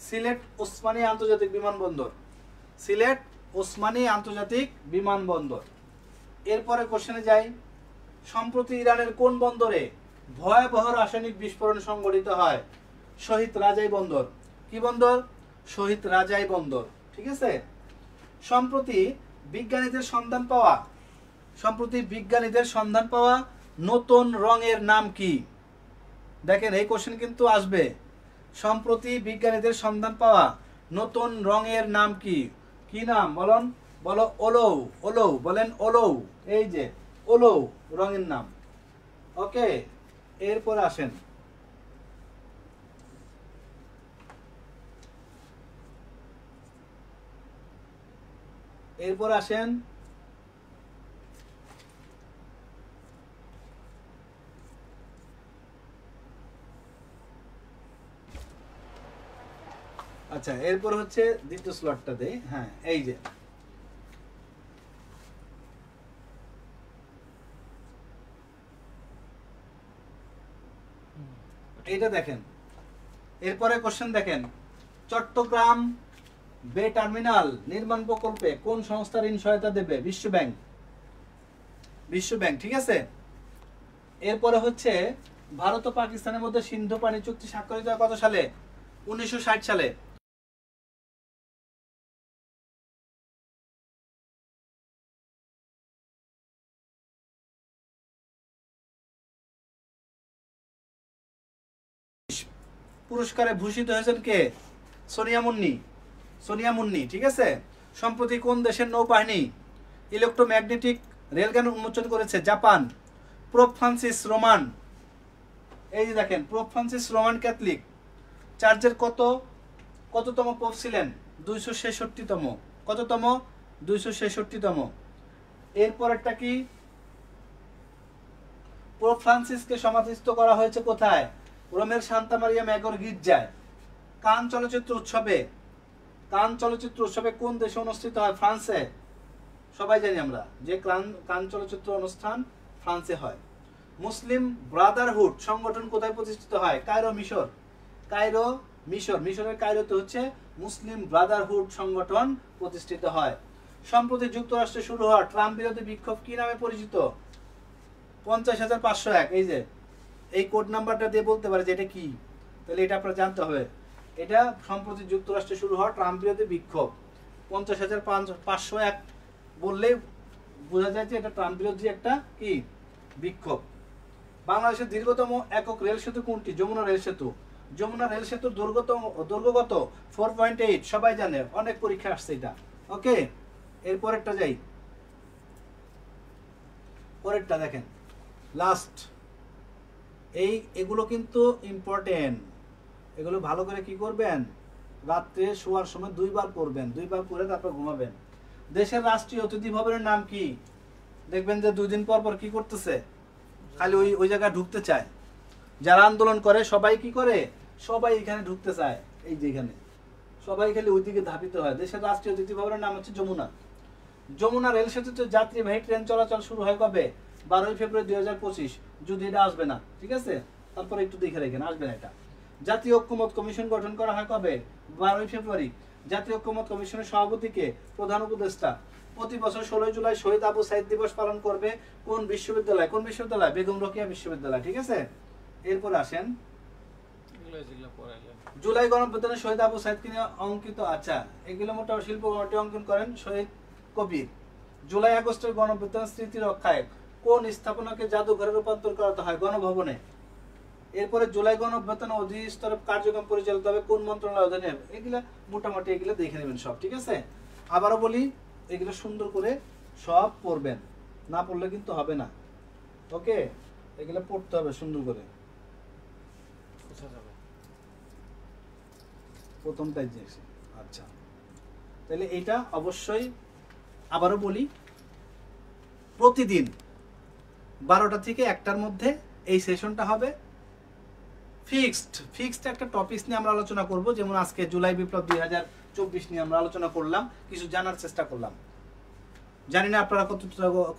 সিলেট ওসমানী আন্তর্জাতিক বিমানবন্দর। সিলেট ওসমানী আন্তর্জাতিক বিমানবন্দর। এরপরে কোশ্চেনে যাই, সম্প্রতি ইরানের কোন বন্দরে ভয়াবহ রাসায়নিক বিস্ফোরণ সংঘটিত হয়? শহীদ রাজাই বন্দর। কি বন্দর? শহীদ রাজাই বন্দর, ঠিক আছে? সম্প্রতি বিজ্ঞানীদের সন্ধান পাওয়া নতুন রঙের নাম কি? দেখেন এই কোশ্চেন কিন্তু আসবে। সম্প্রতি বিজ্ঞানীদের সন্ধান পাওয়া নতুন রঙের নাম কি? কি নাম বলুন? বলো অলৌ। বলেন অলৌ। এই যে অলৌ রঙের নাম, ওকে? এরপর আসেন, এরপর আসেন আচ্ছা, এরপর হচ্ছে দ্বিতীয় স্লটটা দেই। হ্যাঁ, এই যে এইটা দেখেন। এরপরে কোশ্চেন দেখেন, চট্টগ্রাম বে টার্মিনাল নির্মাণ প্রকল্পে কোন সংস্থা ঋণ সহায়তা দেবে? বিশ্ব ব্যাংক। বিশ্ব ব্যাংক, ঠিক আছে। এরপরে হচ্ছে ভারত ও পাকিস্তানের মধ্যে সিন্ধু পানি চুক্তি স্বাক্ষরিত হয় কত সালে? 1960 সালে। পুরস্কারে ভূষিত হয়েছেন কে? সোনিয়া মুন্নি। সোনিয়া মুন্নি, ঠিক আছে। সম্প্রতি কোন দেশের নৌবাহিনী ইলেকট্রোম্যাগনেটিক রেলগান উন্মোচন করেছে? জাপান। পোপ ফ্রান্সিস রোমান, এই যে দেখেন, পোপ ফ্রান্সিস রোমান ক্যাথলিক চার্চের কততম পোপ ছিলেন? 266তম। কততম? 266তম। এরপরেরটা কি? পোপ ফ্রান্সিসকে সমাধিস্থ করা হয়েছে কোথায়? রোমের সান্তা মারিয়া ম্যাগর গির্জায়। কান চলচ্চিত্র উৎসবে, কান চলচ্চিত্র উৎসবে কোন দেশে অনুষ্ঠিত হয়? ফ্রান্সে। সবাই জানি আমরা যে কান চলচ্চিত্র অনুষ্ঠান ফ্রান্সে হয়। মুসলিম ব্রাদারহুড সংগঠন কোথায় প্রতিষ্ঠিত হয়? কায়রো, মিশর। কায়রো, মিশর। মিশরের কায়রোতে হচ্ছে মুসলিম ব্রাদারহুড সংগঠন প্রতিষ্ঠিত হয়। সম্প্রতি যুক্তরাষ্ট্রে শুরু হওয়া ট্রাম্প বিরোধী বিক্ষোভ কি নামে পরিচিত? 50,501। এই যে এই কোড নাম্বারটা দিয়ে বলতে পারে যে এটা কি, তাহলে এটা আপনারা জানতে হবে। এটা সম্প্রতি যুক্তরাষ্ট্রে শুরু হওয়া ট্রাম্প বিরোধী বিক্ষোভ। 50,501 বললেই বোঝা যায় যে এটা ট্রাম্প বিরোধী একটা কি বিক্ষোভ। বাংলাদেশের দীর্ঘতম একক রেল সেতু কোনটি? যমুনা রেল সেতু। যমুনা রেল সেতুর দৈর্ঘ্য কত? 4.8। সবাই জানে, অনেক পরীক্ষা আসছে এটা। ওকে, এরপরেরটা যাই। পরেরটা দেখেন, লাস্ট। এগুলো কিন্তু ইম্পর্টেন্ট। এগুলো ভালো করে কি করবেন? রাত্রে শোয়ার সময় 2 বার পড়বেন, 2 বার পড়ে তারপর ঘুমাবেন। দেশের রাষ্ট্রীয় অতিথি ভবনের নাম কি? দেখবেন যে 2 দিন পর পর কি করতেছে, খালি ওই জায়গায় ঢুকতে চায়। যারা আন্দোলন করে সবাই কি করে? সবাই এখানে ঢুকতে চায়। এই যে এখানে সবাই খালি ওইদিকে ধাবিত হয়। দেশের রাষ্ট্রীয় অতিথি ভবনের নাম হচ্ছে যমুনা। যমুনা রেল সেতুতে যাত্রীবাহী ট্রেন চলাচল শুরু হয় কবে? 12 ফেব্রুয়ারি 2025। যদি এটা আসবে না, ঠিক আছে, তারপরে একটু দেখে রাখেন, আসবে না এটা। জাতীয় ঐক্যমত কমিশন গঠন করা হয় কবে? 12 ফেব্রুয়ারি। জাতীয় ঐক্যমত কমিশনের সভাপতিকে? প্রধান উপদেষ্টা। প্রতি বছর 16 জুলাই শহীদ আবু সাইদ দিবস পালন করবে কোন বিশ্ববিদ্যালয়? কোন বিশ্ববিদ্যালয়? বেগম রোকেয়া বিশ্ববিদ্যালয়, ঠিক আছে। এরপর আসেন, জুলাই গণঅভ্যুত্থানে শহীদ আবু সাইদকে নিয়ে অঙ্কিত, আচ্ছা এগুলো মোটামুটি শিল্প কমিটি অঙ্কন করেন শহীদ কবির। জুলাই আগস্টের গণঅভ্যুত্থান স্মৃতি রক্ষায় কোন স্থাপনাকে জাদুঘরে রূপান্তর করা হয়? গণভবনে। এরপরে জুলাই গণঅভ্যুত্থান অধিস্তর কার্যক্রম পরিচালিত হবে কোন মন্ত্রণালয়ের অধীনে? এগুলা মোটামুটি এগুলো দেখে নেবেন সব, ঠিক আছে। আবারও বলি, এগুলো সুন্দর করে সব পড়বেন, না পড়লে কিন্তু হবে না। ওকে, এগুলো পড়তে হবে সুন্দর করে। প্রথমটাই যে, আচ্ছা তাহলে এইটা অবশ্যই আবারও বলি, প্রতিদিন 12টা থেকে 1টার মধ্যে এই সেশনটা হবে। ফিক্সড একটা টপিকস নিয়ে আমরা আলোচনা করব। যেমন আজকে জুলাই বিপ্লব 2024 নিয়ে আমরা আলোচনা করলাম, কিছু জানার চেষ্টা করলাম। জানি না আপনারা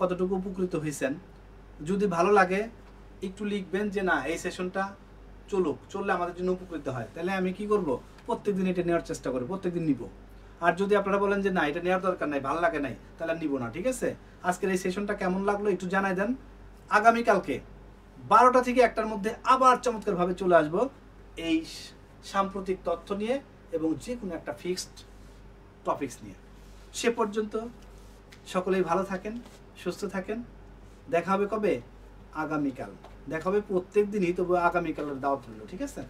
কতটুকু উপকৃত হয়েছেন। যদি ভালো লাগে একটু লিখবেন যে না এই সেশনটা চললে আমাদের জন্য উপকৃত হয়। তাহলে আমি কি করব? প্রত্যেকদিন এটা নেওয়ার চেষ্টা করব, প্রত্যেকদিন নিব। আর যদি আপনারা বলেন যে না এটা নেওয়ার দরকার নাই, ভালো লাগে নাই, তাহলে নিব না, ঠিক আছে। আজকের এই সেশনটা কেমন লাগলো একটু জানাই দেন। আগামীকালকে 12টা থেকে 1টার মধ্যে আবার চমৎকারভাবে চলে আসব এই সাম্প্রতিক তথ্য নিয়ে এবং যে কোনো একটা ফিক্সড টপিকস নিয়ে। সে পর্যন্ত সকলেই ভালো থাকেন, সুস্থ থাকেন। দেখা হবে কবে? আগামীকাল। দেখা হবে প্রত্যেক দিনই, তবু আগামীকালের দাওয়াত রইল, ঠিক আছে।